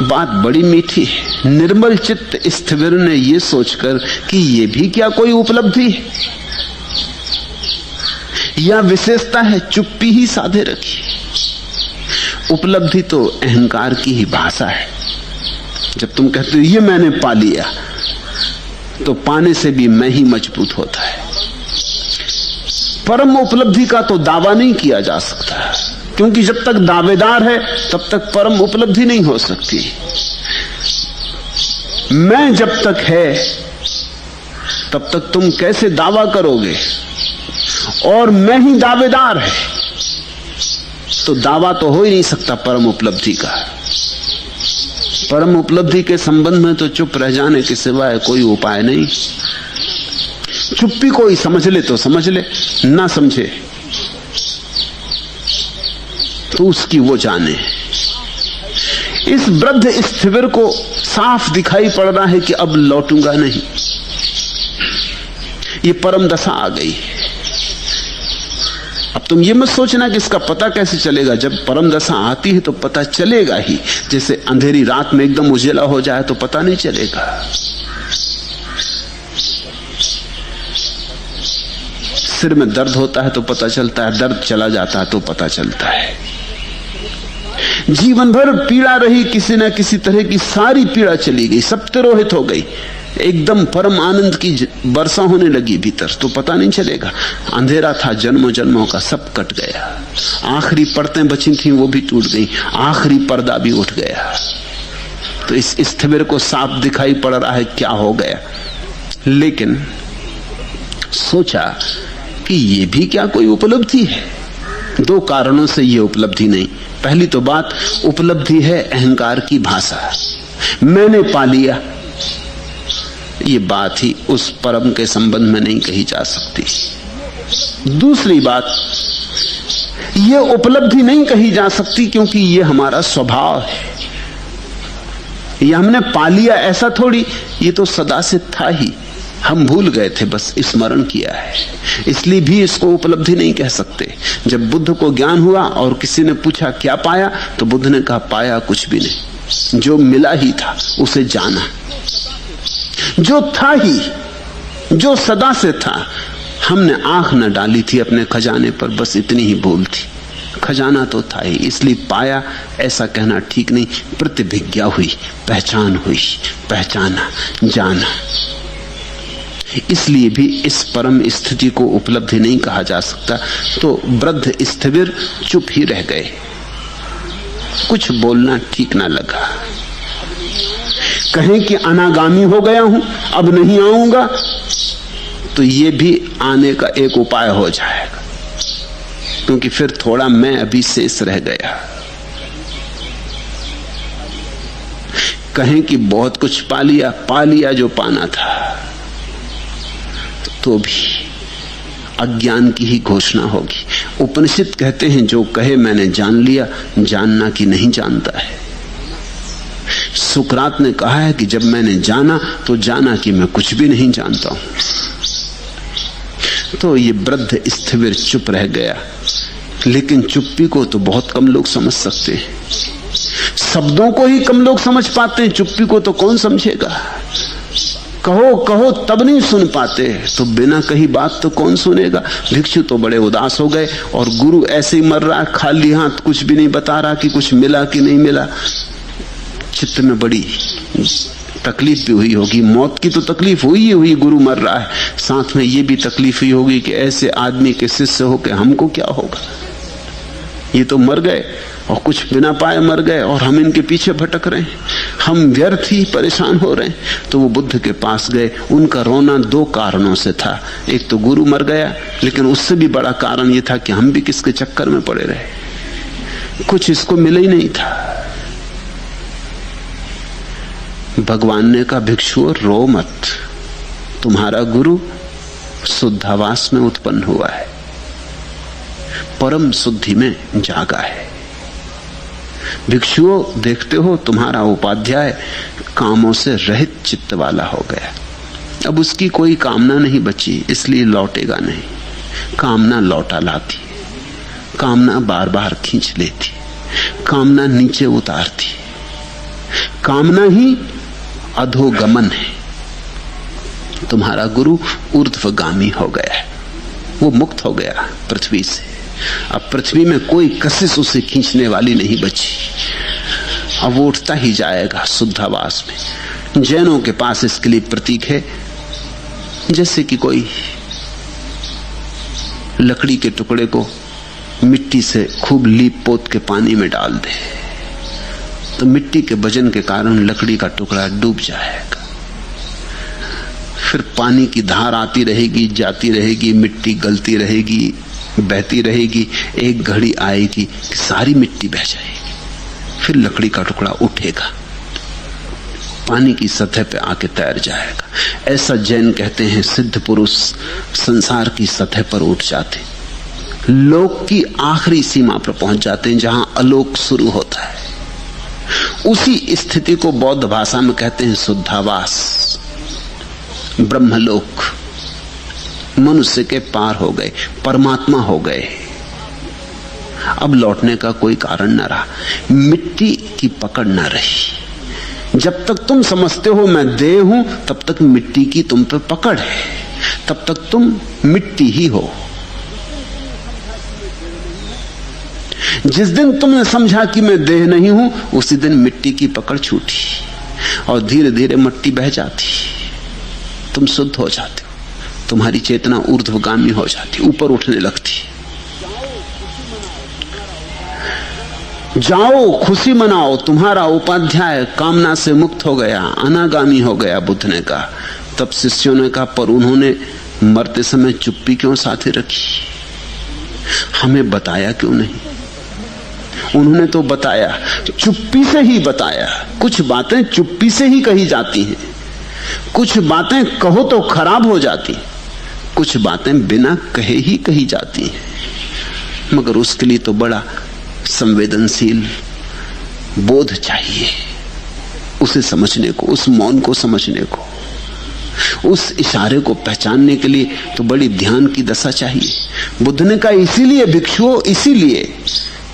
बात बड़ी मीठी है। निर्मल चित्त स्थिविर ने यह सोचकर कि यह भी क्या कोई उपलब्धि है या विशेषता है, चुप्पी ही साधे रखी। उपलब्धि तो अहंकार की ही भाषा है। जब तुम कहते हो ये मैंने पा लिया, तो पाने से भी मैं ही मजबूत होता है। परम उपलब्धि का तो दावा नहीं किया जा सकता, क्योंकि जब तक दावेदार है तब तक परम उपलब्धि नहीं हो सकती। मैं जब तक है तब तक तुम कैसे दावा करोगे, और मैं ही दावेदार है, तो दावा तो हो ही नहीं सकता परम उपलब्धि का। परम उपलब्धि के संबंध में तो चुप रह जाने के सिवाय कोई उपाय नहीं। चुप्पी कोई समझ ले तो समझ ले, ना समझे तो उसकी वो जाने। इस वृद्ध स्थिविर को साफ दिखाई पड़ रहा है कि अब लौटूंगा नहीं, ये परम दशा आ गई। अब तुम ये मत सोचना कि इसका पता कैसे चलेगा। जब परम दशा आती है तो पता चलेगा ही। जैसे अंधेरी रात में एकदम उजेला हो जाए तो पता नहीं चलेगा। सिर में दर्द होता है तो पता चलता है, दर्द चला जाता है तो पता चलता है। जीवन भर पीड़ा रही, किसी न किसी तरह की सारी पीड़ा चली गई, सब तिरोहित हो गई, एकदम परम आनंद की वर्षा होने लगी भीतर, तो पता नहीं चलेगा। अंधेरा था जन्मों जन्मों का, सब कट गया। आखिरी परतें बची थी वो भी टूट गई, आखिरी पर्दा भी उठ गया। तो इस स्थिविर को साफ दिखाई पड़ रहा है क्या हो गया। लेकिन सोचा कि ये भी क्या कोई उपलब्धि है। दो कारणों से ये उपलब्धि नहीं। पहली तो बात, उपलब्धि है अहंकार की भाषा, मैंने पा लिया। ये बात ही उस परम के संबंध में नहीं कही जा सकती। दूसरी बात, ये उपलब्धि नहीं कही जा सकती क्योंकि ये हमारा स्वभाव है। ये हमने पा लिया ऐसा थोड़ी, ये तो सदा से था ही, हम भूल गए थे, बस स्मरण किया है। इसलिए भी इसको उपलब्धि नहीं कह सकते। जब बुद्ध को ज्ञान हुआ और किसी ने पूछा क्या पाया, तो बुद्ध ने कहा पाया कुछ भी नहीं, जो मिला ही था उसे जाना। जो था ही, जो सदा से था, हमने आंख न डाली थी अपने खजाने पर, बस इतनी ही भूल थी। खजाना तो था ही, इसलिए पाया ऐसा कहना ठीक नहीं। प्रतिभिज्ञा हुई, पहचान हुई, पहचाना, जाना। इसलिए भी इस परम स्थिति को उपलब्धि नहीं कहा जा सकता। तो वृद्ध स्थिविर चुप ही रह गए। कुछ बोलना ठीक ना लगा। कहें कि अनागामी हो गया हूं, अब नहीं आऊंगा, तो ये भी आने का एक उपाय हो जाएगा, क्योंकि फिर थोड़ा मैं अभी शेष रह गया। कहें कि बहुत कुछ पा लिया जो पाना था, तो भी अज्ञान की ही घोषणा होगी। उपनिषद कहते हैं जो कहे मैंने जान लिया, जानना कि नहीं जानता है। सुकरात ने कहा है कि जब मैंने जाना तो जाना कि मैं कुछ भी नहीं जानता हूं। तो ये वृद्ध स्थिर चुप रह गया, लेकिन चुप्पी को तो बहुत कम लोग समझ सकते हैं। शब्दों को ही कम लोग समझ पाते हैं, चुप्पी को तो कौन समझेगा। कहो कहो तब नहीं सुन पाते, तो बिना कही बात तो कौन सुनेगा। भिक्षु तो बड़े उदास हो गए, और गुरु ऐसे ही मर रहा, खाली हाथ, कुछ भी नहीं बता रहा कि कुछ मिला कि नहीं मिला। चित्त में बड़ी तकलीफ भी हुई होगी। मौत की तो तकलीफ हुई ही हुई, गुरु मर रहा है, साथ में ये भी तकलीफ हुई होगी कि ऐसे आदमी के शिष्य होकर हमको क्या होगा। ये तो मर गए और कुछ बिना पाए मर गए, और हम इनके पीछे भटक रहे हैं, हम व्यर्थ ही परेशान हो रहे हैं। तो वो बुद्ध के पास गए। उनका रोना दो कारणों से था। एक तो गुरु मर गया, लेकिन उससे भी बड़ा कारण ये था कि हम भी किसके चक्कर में पड़े रहे, कुछ इसको मिला ही नहीं था। भगवान ने कहा, भिक्षुओं रो मत, तुम्हारा गुरु शुद्धावास में उत्पन्न हुआ है, परम शुद्धि में जागा है। भिक्षुओं देखते हो तुम्हारा उपाध्याय कामों से रहित चित्त वाला हो गया। अब उसकी कोई कामना नहीं बची, इसलिए लौटेगा नहीं। कामना लौटा लाती, कामना बार बार खींच लेती, कामना नीचे उतारती। कामना ही अधोगमन है। तुम्हारा गुरु ऊर्ध्वगामी हो गया है, वो मुक्त हो गया पृथ्वी से। अब पृथ्वी में कोई कशिश उसे खींचने वाली नहीं बची। अब वो उठता ही जाएगा शुद्धावास में। जैनों के पास इसके लिए प्रतीक है, जैसे कि कोई लकड़ी के टुकड़े को मिट्टी से खूब लीप पोत के पानी में डाल दे, तो मिट्टी के वजन के कारण लकड़ी का टुकड़ा डूब जाएगा। फिर पानी की धार आती रहेगी, जाती रहेगी, मिट्टी गलती रहेगी, बहती रहेगी। एक घड़ी आएगी कि सारी मिट्टी बह जाएगी, फिर लकड़ी का टुकड़ा उठेगा, पानी की सतह पे आके तैर जाएगा। ऐसा जैन कहते हैं सिद्ध पुरुष संसार की सतह पर उठ जाते, लोक की आखिरी सीमा पर पहुंच जाते हैं, जहां अलोक शुरू होता है। उसी स्थिति को बौद्ध भाषा में कहते हैं शुद्धावास, ब्रह्मलोक। मनुष्य के पार हो गए, परमात्मा हो गए। अब लौटने का कोई कारण न रहा, मिट्टी की पकड़ न रही। जब तक तुम समझते हो मैं देह हूं, तब तक मिट्टी की तुम पे पकड़ है, तब तक तुम मिट्टी ही हो। जिस दिन तुमने समझा कि मैं देह नहीं हूं, उसी दिन मिट्टी की पकड़ छूटी और धीरे धीरे मिट्टी बह जाती, तुम शुद्ध हो जाते हो, तुम्हारी चेतना ऊर्ध्वगामी हो जाती, ऊपर उठने लगती। जाओ खुशी मनाओ, तुम्हारा उपाध्याय कामना से मुक्त हो गया, अनागामी हो गया, बुद्ध ने कहा। तब शिष्यों ने कहा, पर उन्होंने मरते समय चुप्पी क्यों साथे रखी, हमें बताया क्यों नहीं? उन्होंने तो बताया, चुप्पी से ही बताया। कुछ बातें चुप्पी से ही कही जाती हैं, कुछ बातें कहो तो खराब हो जाती, कुछ बातें बिना कहे ही कही जाती हैं। मगर उसके लिए तो बड़ा संवेदनशील बोध चाहिए, उसे समझने को, उस मौन को समझने को, उस इशारे को पहचानने के लिए तो बड़ी ध्यान की दशा चाहिए। बुद्ध ने कहा इसीलिए भिक्षुओं, इसीलिए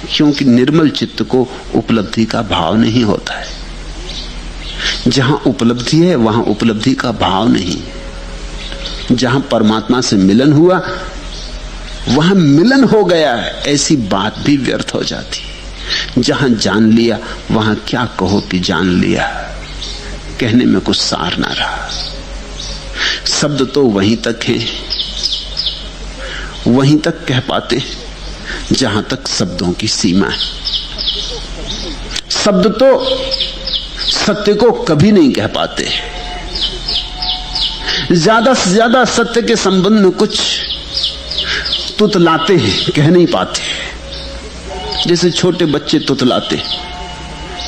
क्योंकि निर्मल चित्त को उपलब्धि का भाव नहीं होता है। जहां उपलब्धि है वहां उपलब्धि का भाव नहीं। जहां परमात्मा से मिलन हुआ वहां मिलन हो गया, ऐसी बात भी व्यर्थ हो जाती। जहां जान लिया वहां क्या कहो कि जान लिया, कहने में कुछ सार ना रहा। शब्द तो वहीं तक हैं, वहीं तक कह पाते जहां तक शब्दों की सीमा है। शब्द तो सत्य को कभी नहीं कह पाते। ज्यादा से ज्यादा सत्य के संबंध में कुछ तुतलाते हैं, कह नहीं पाते। जैसे छोटे बच्चे तुतलाते,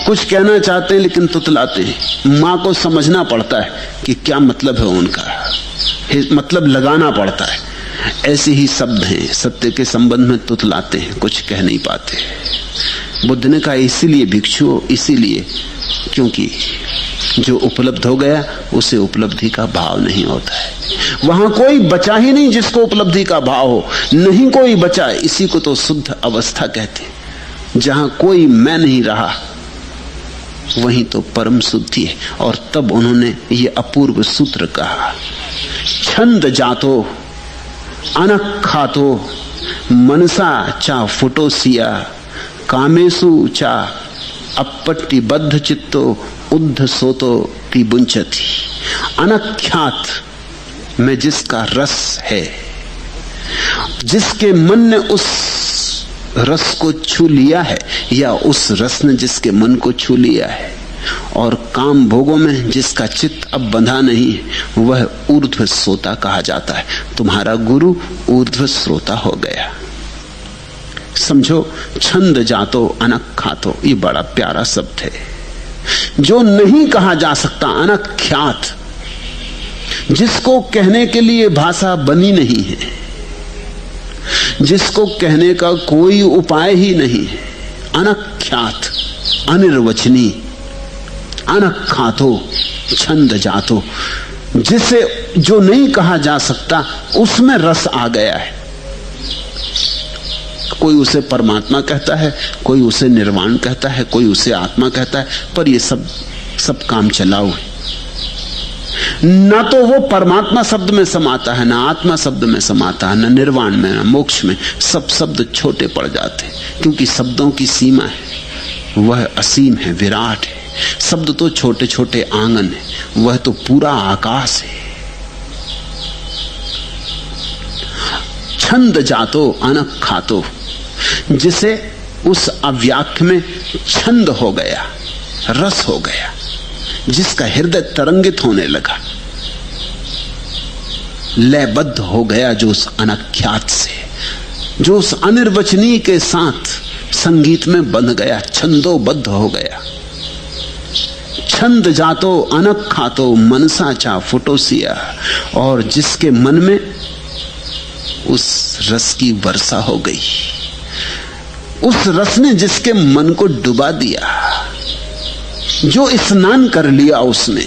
कुछ कहना चाहते हैं लेकिन तुतलाते हैं। मां को समझना पड़ता है कि क्या मतलब है उनका, मतलब लगाना पड़ता है। ऐसे ही शब्द हैं, सत्य के संबंध में तुतलाते हैं, कुछ कह नहीं पाते। बुद्ध ने कहा इसीलिए भिक्षु, इसीलिए क्योंकि जो उपलब्ध हो गया उसे उपलब्धि का भाव नहीं होता है। वहां कोई बचा ही नहीं जिसको उपलब्धि का भाव हो, नहीं कोई बचा। इसी को तो शुद्ध अवस्था कहते हैं। जहां कोई मैं नहीं रहा वहीं तो परम शुद्धि है। और तब उन्होंने ये अपूर्व सूत्र कहा, छंद जातो अनखातो मनसा चा फुटोसिया कामेशु चा अपट्टि बद्ध चित्तो उद्ध सोतो की बुंचती। अनख्यात में जिसका रस है, जिसके मन ने उस रस को छू लिया है या उस रस ने जिसके मन को छू लिया है, और काम भोगों में जिसका चित्त अब बंधा नहीं है, वह ऊर्ध्व श्रोता कहा जाता है। तुम्हारा गुरु ऊर्ध्व श्रोता हो गया। समझो, छंद जातो अनख्यातो, ये बड़ा प्यारा शब्द है जो नहीं कहा जा सकता। अनख्यात, जिसको कहने के लिए भाषा बनी नहीं है, जिसको कहने का कोई उपाय ही नहीं है। अनख्यात, अनिर्वचनीय, अनख्यातो, छंद जातो, जिसे जो नहीं कहा जा सकता उसमें रस आ गया है। कोई उसे परमात्मा कहता है, कोई उसे निर्वाण कहता है, कोई उसे आत्मा कहता है, पर ये सब काम चलाओ है। ना तो वो परमात्मा शब्द में समाता है, ना आत्मा शब्द में समाता है, ना निर्वाण में, ना मोक्ष में। सब शब्द छोटे पड़ जाते हैं क्योंकि शब्दों की सीमा है, वह असीम है, विराट है। शब्द तो छोटे छोटे आंगन है, वह तो पूरा आकाश है। छंद जातो अनख्यातो, जिसे उस अव्याख्य में छंद हो गया, रस हो गया, जिसका हृदय तरंगित होने लगा, लयबद्ध हो गया, जो उस अनख्यात से, जो उस अनिर्वचनीय के साथ संगीत में बंध गया, छंदोबद्ध हो गया। छंद जातो अनख्यातो मनसा चा फुटोसिया, और जिसके मन में उस रस की वर्षा हो गई, उस रस ने जिसके मन को डुबा दिया, जो स्नान कर लिया उसमें,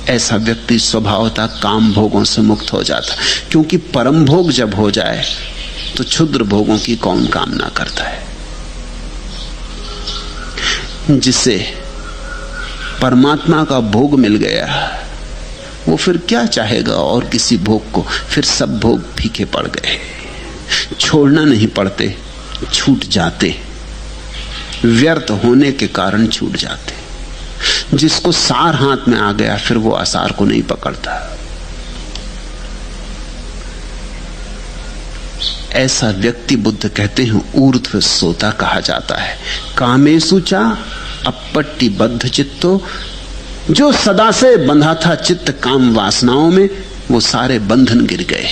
ऐसा व्यक्ति स्वभावतः काम भोगों से मुक्त हो जाता। क्योंकि परम भोग जब हो जाए तो क्षुद्र भोगों की कौन कामना करता है। जिसे परमात्मा का भोग मिल गया वो फिर क्या चाहेगा और किसी भोग को। फिर सब भोग फीके पड़ गए, छोड़ना नहीं पड़ते, छूट जाते, व्यर्थ होने के कारण छूट जाते। जिसको सार हाथ में आ गया फिर वो आसार को नहीं पकड़ता। ऐसा व्यक्ति बुद्ध कहते हैं ऊर्ध्व श्रोता कहा जाता है। कामेषु चा अपट्टि बद्ध चित्तो, जो सदा से बंधा था चित्त काम वासनाओं में, वो सारे बंधन गिर गए,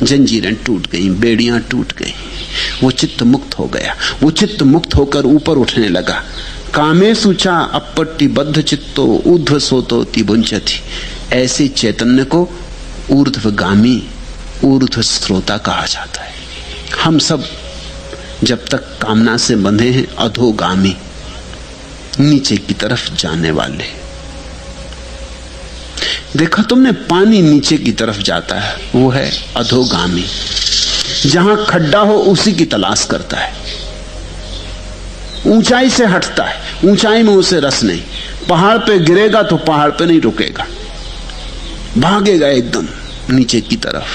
जंजीरें टूट गई, बेड़ियां टूट गई, वो चित्त मुक्त हो गया। वो चित्त मुक्त होकर ऊपर उठने लगा। कामेषु चा अपट्टि बद्ध चित्तो ऊर्ध्व सोतो तिबुंचति, ऐसे चैतन्य को ऊर्ध्वगामी, ऊर्ध्व श्रोता कहा जाता है। हम सब जब तक कामना से बंधे हैं अधोगामी, नीचे की तरफ जाने वाले। देखा तुमने, पानी नीचे की तरफ जाता है, वो है अधोगामी। जहां खड्डा हो उसी की तलाश करता है, ऊंचाई से हटता है, ऊंचाई में उसे रस नहीं। पहाड़ पे गिरेगा तो पहाड़ पे नहीं रुकेगा, भागेगा एकदम नीचे की तरफ।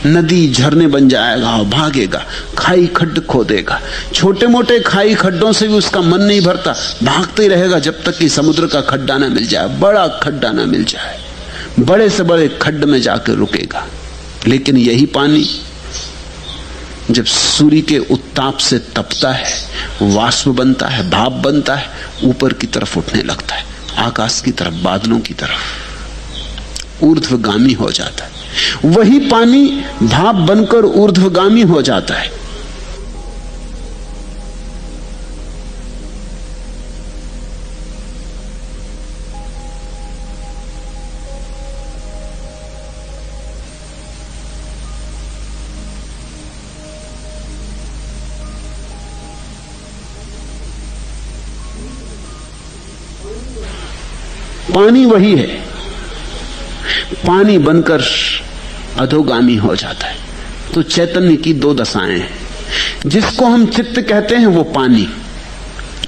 नदी झरने बन जाएगा और भागेगा, खाई खड्ड खोदेगा। छोटे मोटे खाई खड्डों से भी उसका मन नहीं भरता, भागते ही रहेगा जब तक कि समुद्र का खड्डा ना मिल जाए, बड़ा खड्डा ना मिल जाए। बड़े से बड़े खड्ड में जाकर रुकेगा। लेकिन यही पानी जब सूर्य के उत्ताप से तपता है, वाष्प बनता है, भाप बनता है, ऊपर की तरफ उठने लगता है, आकाश की तरफ, बादलों की तरफ ऊर्ध्वगामी हो जाता है। वही पानी भाप बनकर ऊर्ध्वगामी हो जाता है। पानी वही है, पानी बनकर अधोगामी हो जाता है। तो चैतन्य की दो दशाएं हैं, जिसको हम चित्त कहते हैं वो पानी,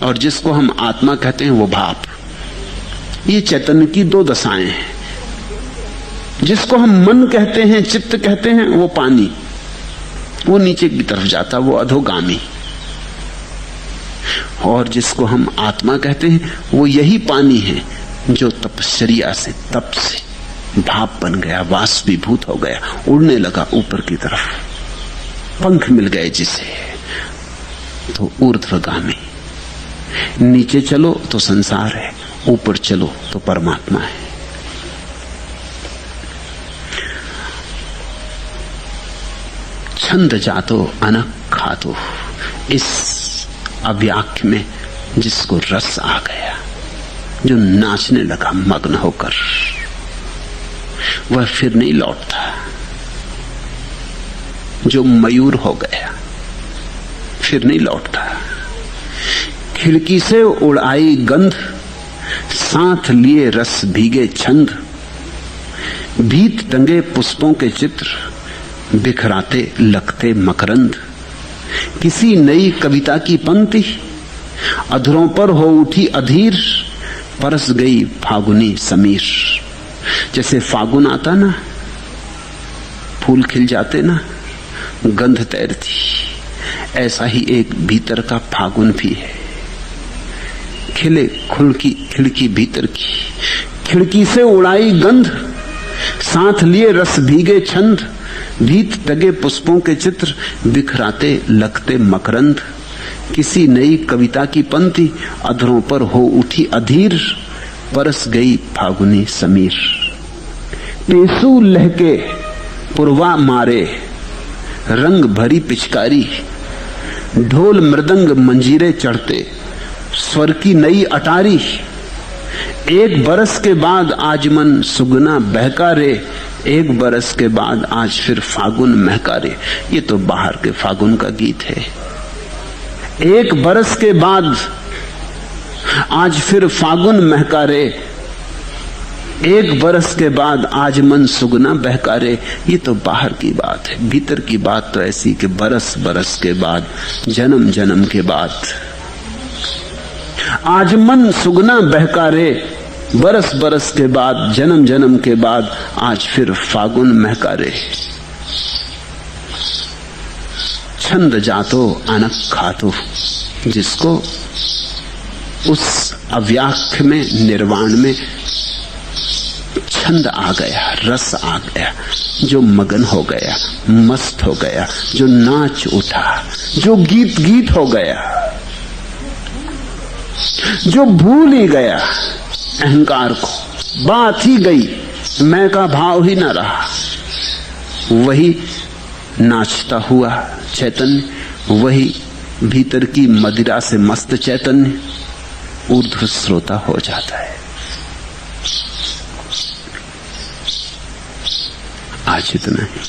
और जिसको हम आत्मा कहते हैं वो भाप। ये चैतन्य की दो दशाएं हैं। जिसको हम मन कहते हैं, चित्त कहते हैं, वो पानी, वो नीचे की तरफ जाता, वो अधोगामी। और जिसको हम आत्मा कहते हैं वो यही पानी है जो तपश्चर्या से, तप से भाप बन गया, वाष्पीभूत हो गया, उड़ने लगा ऊपर की तरफ, पंख मिल गए जिसे, तो ऊर्ध्वगामी। नीचे चलो तो संसार है, ऊपर चलो तो परमात्मा है। छंद जातो अनक खातो, इस अव्याख्य में जिसको रस आ गया, जो नाचने लगा मग्न होकर, वह फिर नहीं लौटता। जो मयूर हो गया फिर नहीं लौटता। खिड़की से उड़ाई गंध, साथ लिए रस भीगे छंद, भीत टंगे पुष्पों के चित्र, बिखराते लगते मकरंद। किसी नई कविता की पंक्ति, अधरों पर हो उठी अधीर, परस गई फागुनी समीर। जैसे फागुन आता ना, फूल खिल जाते ना, गंध तैरती, ऐसा ही एक भीतर का फागुन भी है। खिले खुल की खिड़की भीतर की, खिड़की से उड़ाई गंध, साथ लिए रस भीगे छंद, भीत टगे पुष्पों के चित्र, बिखराते लगते मकरंद। किसी नई कविता की पंक्ति, अधरों पर हो उठी अधीर, परस गई फागुनी समीर। पेशू लहके पुरवा मारे, रंग भरी पिचकारी, ढोल मृदंग मंजीरे चढ़ते, स्वर की नई अटारी। एक बरस के बाद आज मन सुगना बहका रे, एक बरस के बाद आज फिर फागुन महका रे। ये तो बाहर के फागुन का गीत है। एक बरस के बाद आज फिर फागुन महका रे, एक बरस के बाद आज मन सुगना बहका रे। ये तो बाहर की बात है। भीतर की बात तो ऐसी कि बरस बरस के बाद, जन्म जन्म के बाद, आज मन सुगना बहका रे, बरस बरस के बाद, जन्म जन्म के बाद, आज फिर फागुन महका रे। छंद जातो अनक खातो, जिसको उस अव्याख्य में, निर्वाण में छंद आ गया, रस आ गया, जो मगन हो गया, मस्त हो गया, जो नाच उठा, जो गीत गीत हो गया, जो भूल ही गया अहंकार को, बात ही गई, मैं का भाव ही न रहा, वही नाचता हुआ चैतन्य, वही भीतर की मदिरा से मस्त चैतन्य ऊर्ध्व श्रोता हो जाता है। आज इतना ही।